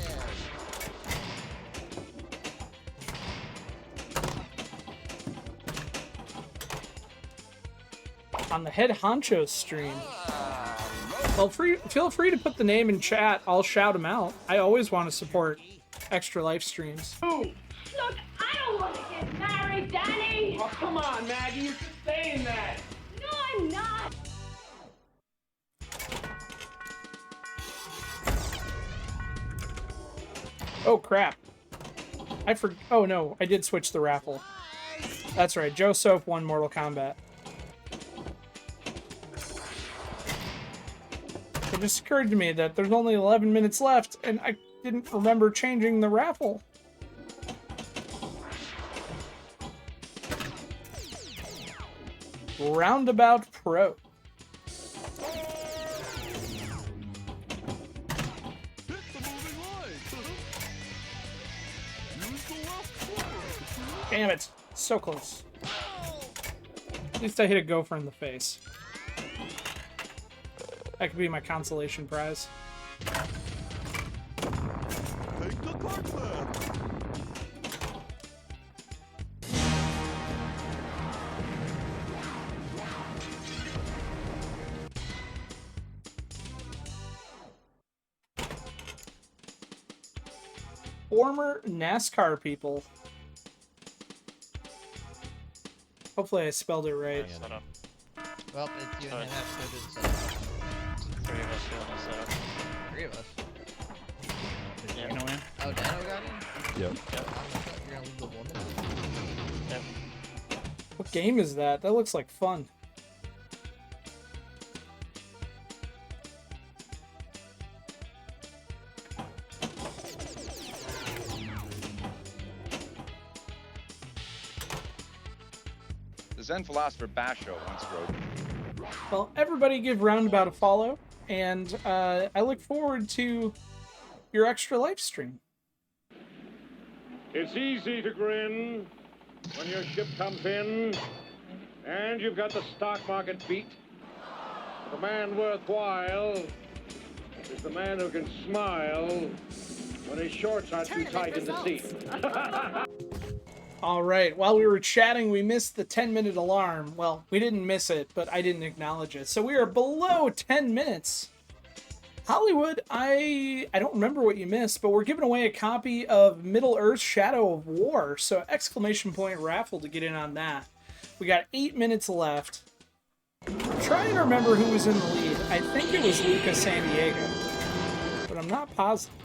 On the Head Honcho stream. Well, feel free to put the name in chat. I'll shout him out. I always want to support Extra Life streams. Ooh. Look, I don't want to get married, Danny! Oh, come on, Maggie, you're just saying that. No, I'm not! Oh, crap. Oh, no, I did switch the raffle. That's right, Joe Soap won Mortal Kombat. It just occurred to me that there's only 11 minutes left, and I didn't remember changing the raffle. Roundabout Pro. Damn it. So close. At least I hit a gopher in the face. That could be my consolation prize. Take the cart there. Former NASCAR people. Hopefully I spelled it right. Well, it's you and a half suited, so... 3 of us doing this setup. 3 of us? Did you know him? Oh, Dano got in? Yep. Yep. You're gonna leave the woman? Yep. What game is that? That looks like fun. The Zen philosopher Basho once wrote, Well, everybody give Roundabout a follow, and I look forward to your Extra Life stream. It's easy to grin When your ship comes in, and you've got the stock market beat, the man worthwhile is the man who can smile when his shorts aren't too tight in the seat. All right, while we were chatting, we missed the 10-minute alarm. Well, we didn't miss it, but I didn't acknowledge it. So we are below 10 minutes. Hollywood, I don't remember what you missed, but we're giving away a copy of Middle-earth: Shadow of War. So exclamation point raffle to get in on that. We got 8 minutes left. I'm trying to remember who was in the lead. I think it was Luca San Diego, but I'm not positive.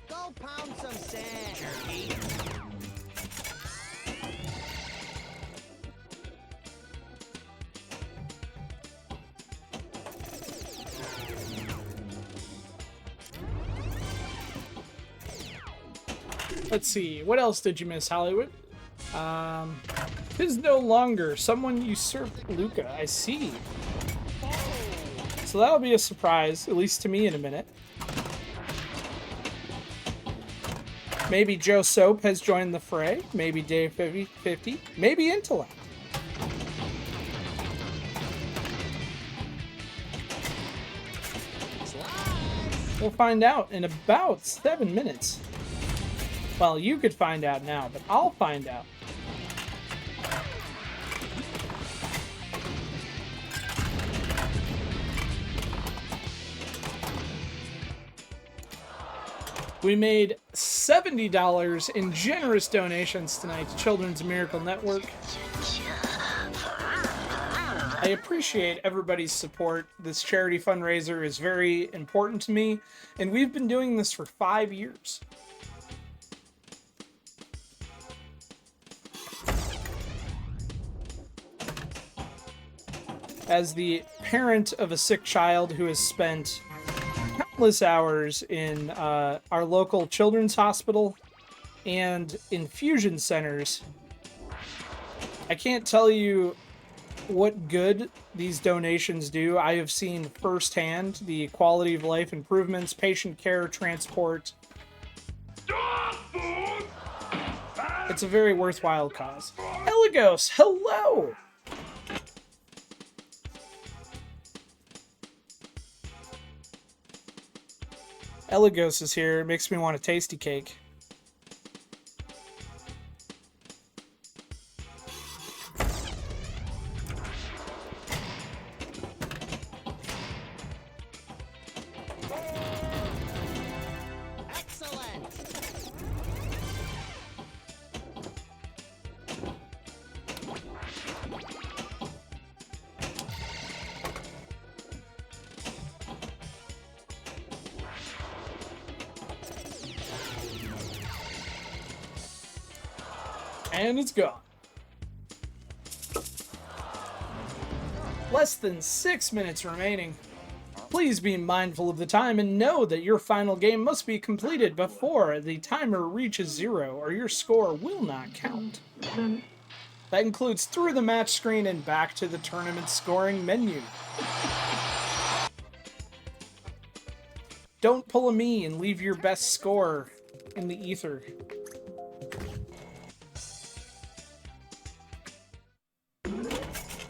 Go pound some sand, jerky. Let's see, what else did you miss, Hollywood? Is no longer. Someone usurped Luca. I see. So that'll be a surprise, at least to me in a minute. Maybe Joe Soap has joined the fray. Maybe Dave 50. Maybe Intellect. We'll find out in about 7 minutes. Well, you could find out now, but I'll find out. We made $70 in generous donations tonight to Children's Miracle Network. I appreciate everybody's support. This charity fundraiser is very important to me, and we've been doing this for 5 years. As the parent of a sick child who has spent countless hours in our local children's hospital and infusion centers, I can't tell you what good these donations do. I have seen firsthand the quality of life improvements, patient care, transport. It's a very worthwhile cause. Eligos, hello! Eligos is here. It makes me want a tasty cake. Excellent. And it's gone. Less than 6 minutes remaining. Please be mindful of the time and know that your final game must be completed before the timer reaches 0 or your score will not count. That includes through the match screen and back to the tournament scoring menu. Don't pull a me and leave your best score in the ether.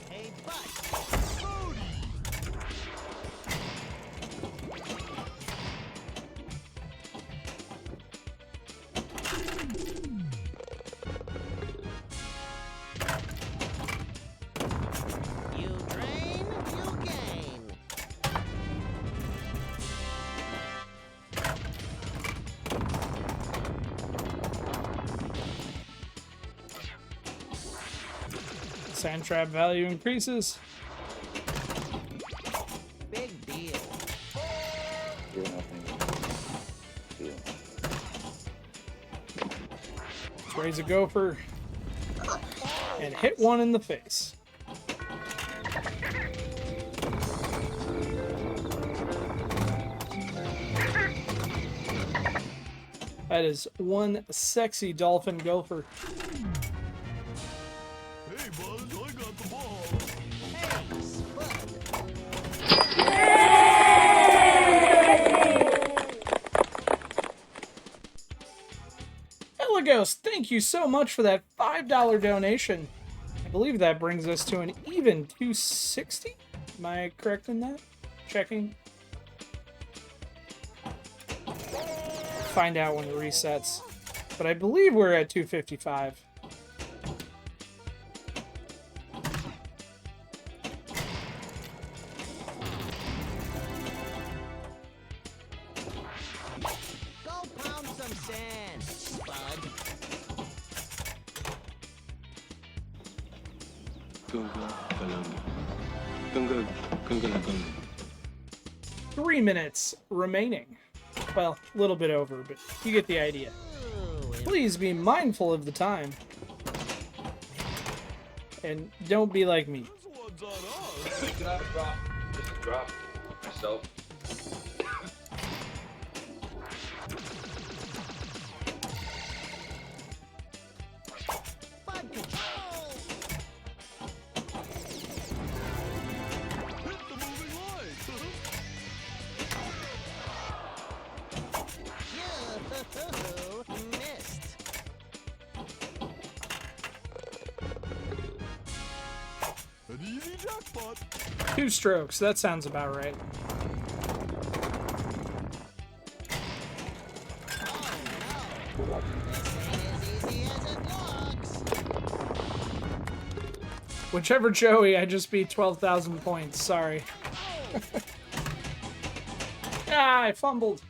Hey, bud. You drain, you gain. Sand trap value increases. Big deal. Let's raise a gopher and hit one in the face. That is one sexy dolphin gopher. Ghost, thank you so much for that $5 donation. I believe that brings us to an even 260. Am I correct in that? Checking. Find out when it resets. But I believe we're at 255. Go pound some sand, bud. Gunga, galunga. Gunga, gunga, gunga. 3 minutes remaining. Well, a little bit over, but you get the idea. Please be mindful of the time. And don't be like me. Can I drop? Just a drop myself. Bud control. Hit the moving light. You missed. An easy jackpot. 2 strokes, that sounds about right. Whichever Joey, I just beat 12,000 points, sorry. Ah, I fumbled.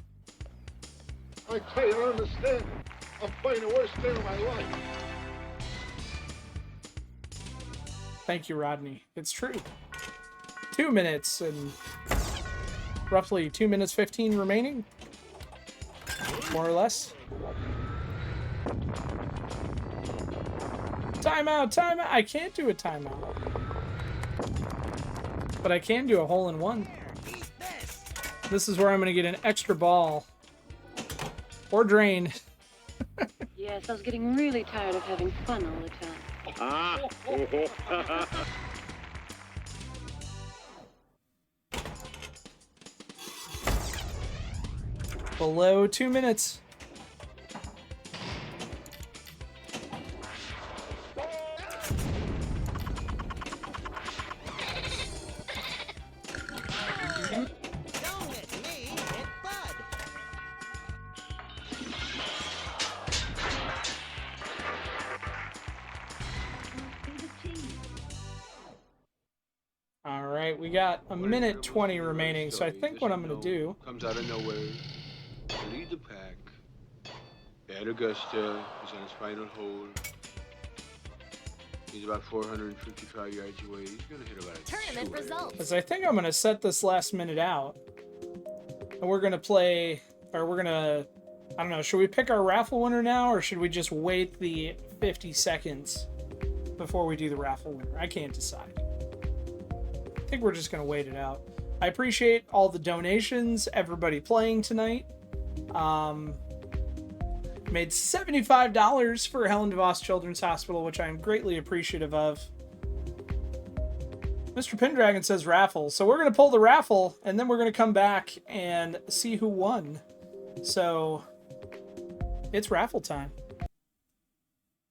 I tell you, I don't understand. I'm playing the worst game of my life. Thank you, Rodney. It's true. 2 minutes and roughly 2 minutes 15 remaining. More or less. Timeout, timeout. I can't do a timeout. But I can do a hole-in-one. This is where I'm going to get an extra ball. Or drain. Yes, I was getting really tired of having fun all the time. Ah. Below 2 minutes. Don't hit me, hit Bud. All right, we got a minute 20 remaining, so I think what I'm going to do... Comes out of nowhere to lead the pack. Ed Augusta is on his final hole. He's about 455 yards away. He's gonna hit about a Tournament results. Because I think I'm going to set this last minute out. And we're going to play... Or we're going to... I don't know, should we pick our raffle winner now, or should we just wait the 50 seconds before we do the raffle winner? I can't decide. I think we're just going to wait it out. I appreciate all the donations, everybody playing tonight. Made $75 for Helen DeVos Children's Hospital, which I am greatly appreciative of. Mr. Pendragon says raffle. So we're going to pull the raffle, and then we're going to come back and see who won. So it's raffle time.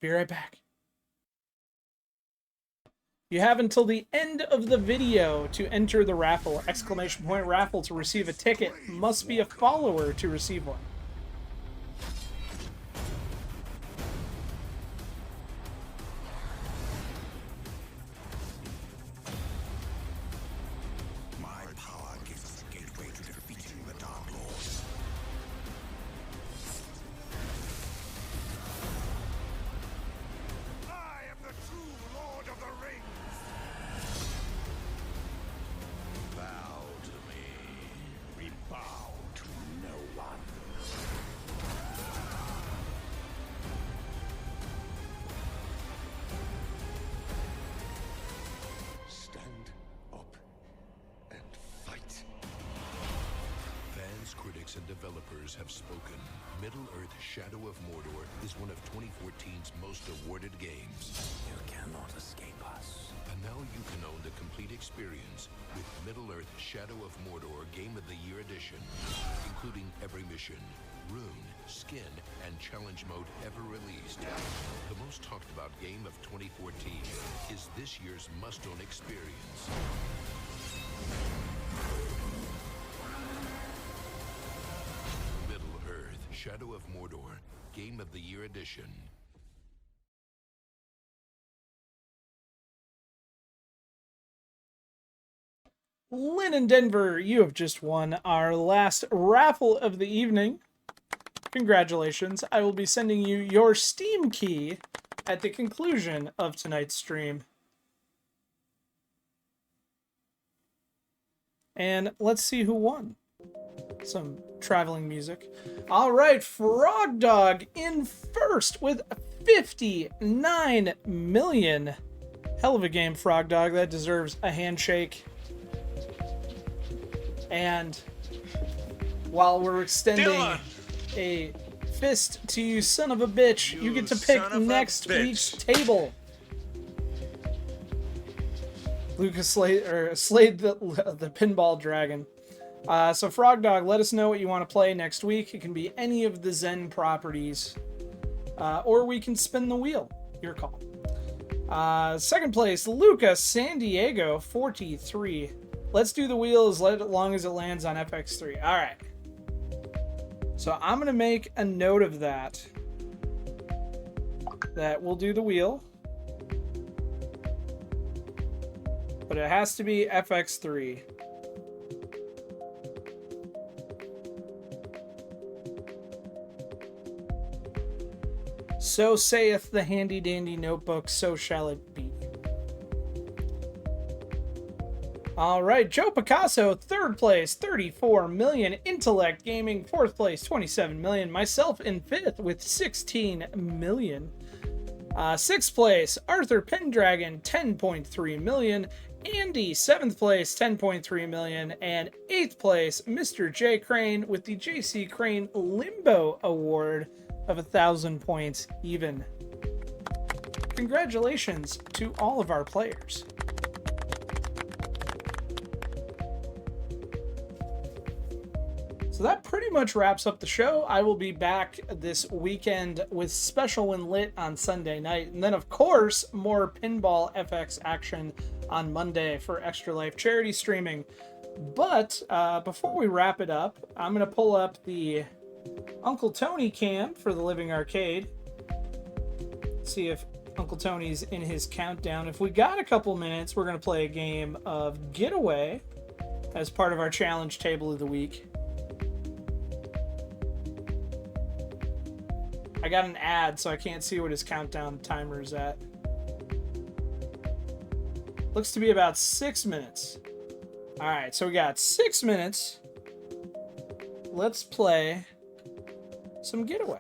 Be right back. You have until the end of the video to enter the raffle. Exclamation point raffle to receive a ticket. Must be a follower to receive one. My power gives us a gateway to defeating the Dark Lord. I am the true Lord of the Rings. Bow to me. We bow to no one. Stand up and fight. Fans, critics, and developers have spoken. Middle-earth: Shadow of Mordor is one of 2014's most awarded games. You cannot escape us. And now you can own the complete experience with Middle-earth: Shadow of Mordor Game of the Year Edition, including every mission, rune, skin, and challenge mode ever released. The most talked about game of 2014 is this year's must-own experience. Middle-earth: Shadow of Mordor, Game of the Year Edition. Lynn in Denver, you have just won our last raffle of the evening. Congratulations. I will be sending you your Steam key at the conclusion of tonight's stream. And let's see who won. Some traveling music. All right, Frog Dog in first with 59 million. Hell of a game, Frog Dog. That deserves a handshake. And while we're extending a fist to you, son of a bitch, you get to pick next week's table. Lucas Slade the Pinball Dragon. So Frog Dog, let us know what you want to play next week. It can be any of the Zen properties, or we can spin the wheel. Your call. Second place, Lucas San Diego 43. Let's do the wheel as long as it lands on FX3. All right. So I'm going to make a note of that. That we'll do the wheel. But it has to be FX3. So saith the handy dandy notebook, so shall it be. All right, Joe Picasso, third place, 34 million. Intellect Gaming, fourth place, 27 million. Myself in fifth with 16 million. Sixth place, Arthur Pendragon, 10.3 million. Andy, seventh place, 10.3 million. And eighth place, Mr. J. Crane with the JC Crane Limbo Award of 1,000 points even. Congratulations to all of our players. So that pretty much wraps up the show. I will be back this weekend with Special When Lit on Sunday night. And then, of course, more Pinball FX action on Monday for Extra Life charity streaming. But before we wrap it up, I'm going to pull up the Uncle Tony cam for the Living Arcade. See if Uncle Tony's in his countdown. If we got a couple minutes, we're going to play a game of Getaway as part of our challenge table of the week. I got an ad, so I can't see what his countdown timer is at. Looks to be about 6 minutes. Alright, so we got 6 minutes. Let's play some Getaway.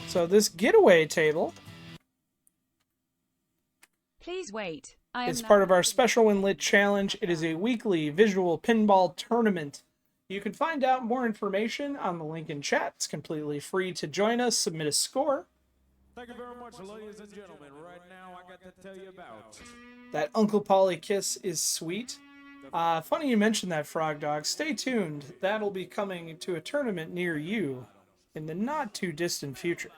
So this Getaway table Please wait. is part of our Special When Lit challenge. It is a weekly visual pinball tournament. You can find out more information on the link in chat. It's completely free to join us, submit a score. Thank you very much, ladies and gentlemen. Right now, I got to tell you about that Uncle Polly kiss is sweet. Funny you mentioned that, Frog Dog. Stay tuned. That'll be coming to a tournament near you in the not too distant future.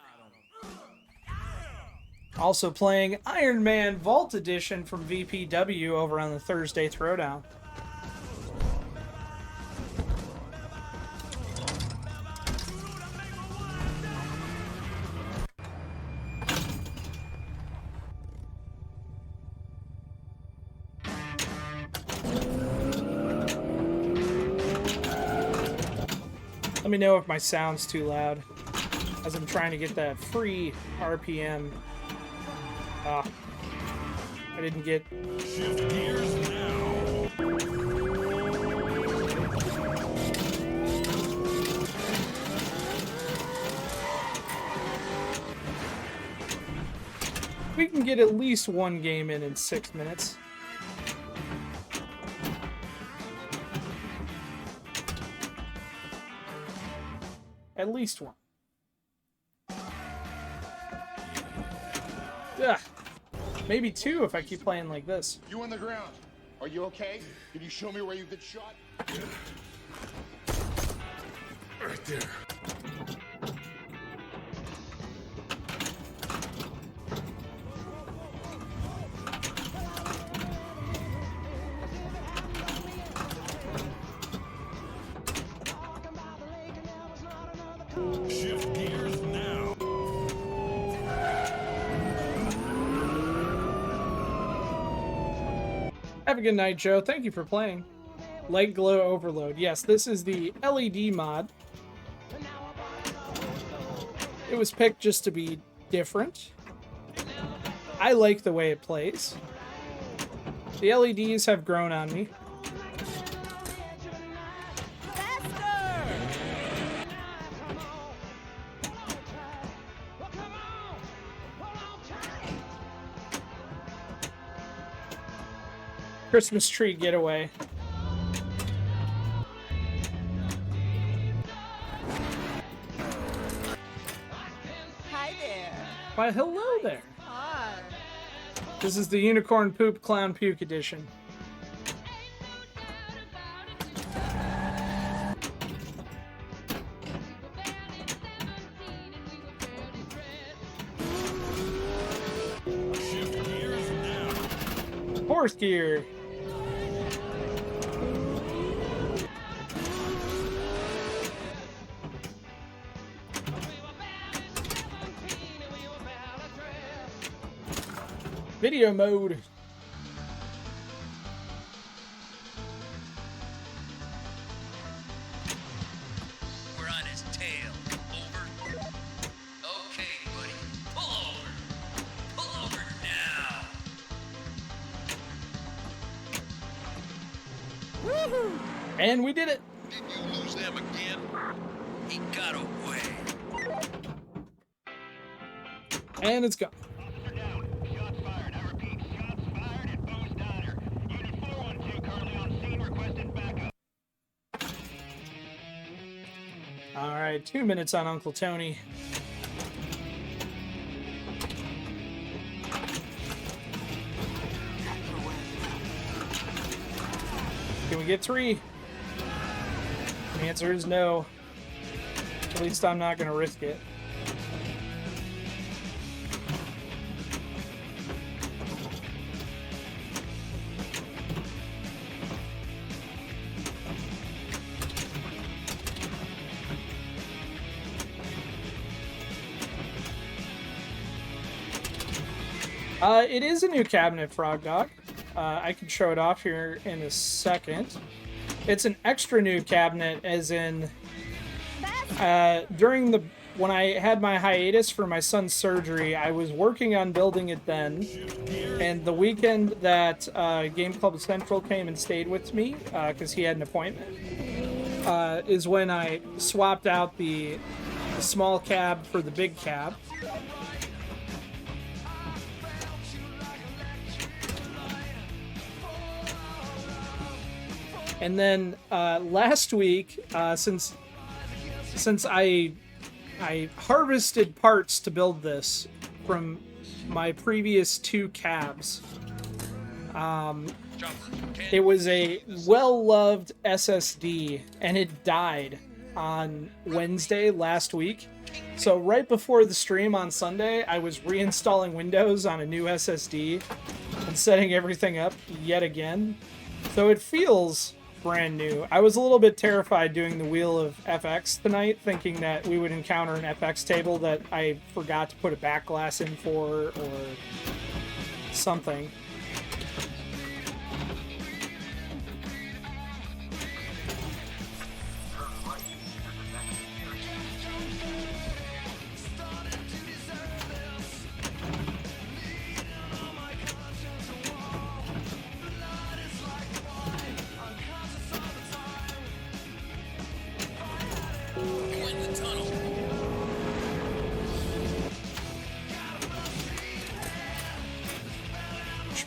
Also playing Iron Man Vault Edition from VPW over on the Thursday Throwdown. Let me know if my sound's too loud, as I'm trying to get that free RPM. I didn't get... Shift gears now. We can get at least one game in 6 minutes. At least one. Ugh. Maybe two if I keep playing like this. You on the ground. Are you okay? Can you show me where you've been shot? Right there. Shift gears now. Have a good night, Joe. Thank you for playing. Light Glow Overload. Yes, this is the LED mod. It was picked just to be different. I like the way it plays. The LEDs have grown on me. Christmas tree getaway. Hi there. Why, hello there. Hi. This is the Unicorn Poop Clown Puke edition. Shift gears now. Fourth gear. Video mode. We're on his tail. Over. Okay, buddy. Pull over. Pull over now. Woohoo! And we did it. Did you lose them again? He got away. And it's gone. Alright, 2 minutes on Uncle Tony. Can we get 3? The answer is no. At least I'm not going to risk it. It is a new cabinet, Frog Dog. I can show it off here in a second. It's an extra new cabinet, as in when I had my hiatus for my son's surgery, I was working on building it then, and the weekend that Game Club Central came and stayed with me, because he had an appointment, is when I swapped out the small cab for the big cab. And then last week, since I harvested parts to build this from my previous 2 cabs, it was a well-loved SSD, and it died on Wednesday last week. So right before the stream on Sunday, I was reinstalling Windows on a new SSD and setting everything up yet again. So it feels brand new. I was a little bit terrified doing the Wheel of FX tonight, thinking that we would encounter an FX table that I forgot to put a back glass in for, or something.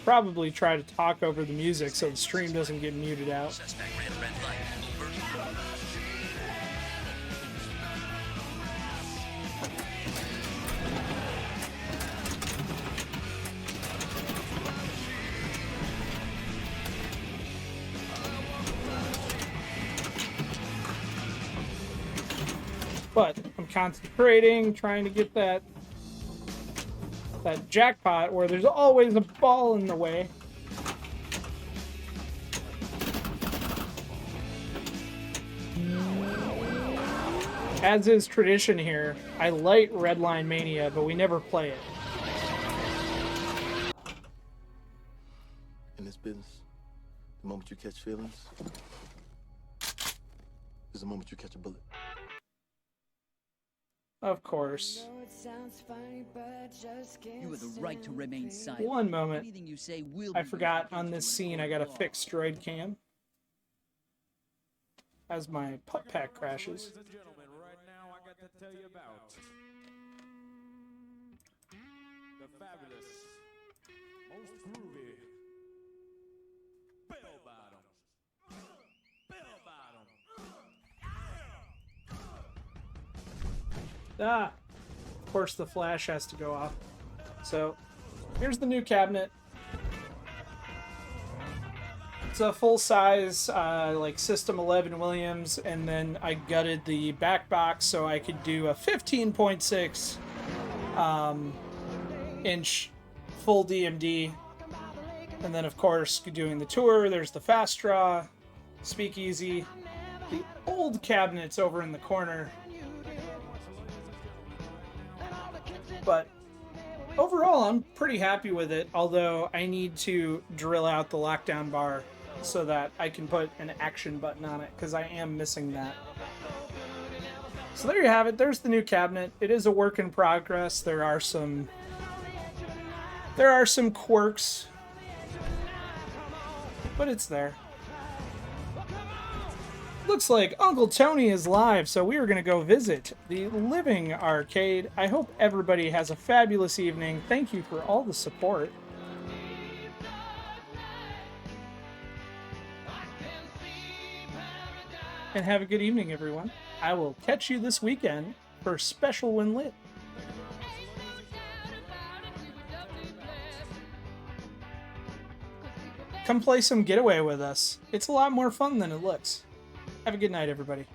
Probably try to talk over the music so the stream doesn't get muted out. But I'm concentrating, trying to get that jackpot where there's always a ball in the way. As is tradition here, I light Redline Mania, but we never play it. In this business, the moment you catch feelings is the moment you catch a bullet. Of course. You have the right to remain silent. One moment. Anything you say will I be forgot on this scene I gotta fix droid cam. As my putt pack crashes. Ladies and gentlemen, right now I got to tell you about the fabulous, most groovy Bell Bottom. Bell Bottom. Ah! Of course the flash has to go off. So, here's the new cabinet. It's a full-size, like, System 11 Williams, and then I gutted the back box so I could do a 15.6 inch full DMD. And then, of course, doing the tour, there's the fast draw, speakeasy, the old cabinets over in the corner. But overall, I'm pretty happy with it, although I need to drill out the lockdown bar so that I can put an action button on it, because I am missing that. So there you have it. There's the new cabinet. It is a work in progress. There are some quirks, but it's there. Looks like Uncle Tony is live, so we are going to go visit the Living Arcade. I hope everybody has a fabulous evening. Thank you for all the support. And have a good evening, everyone. I will catch you this weekend for Special When Lit. Come play some Getaway with us. It's a lot more fun than it looks. Have a good night, everybody.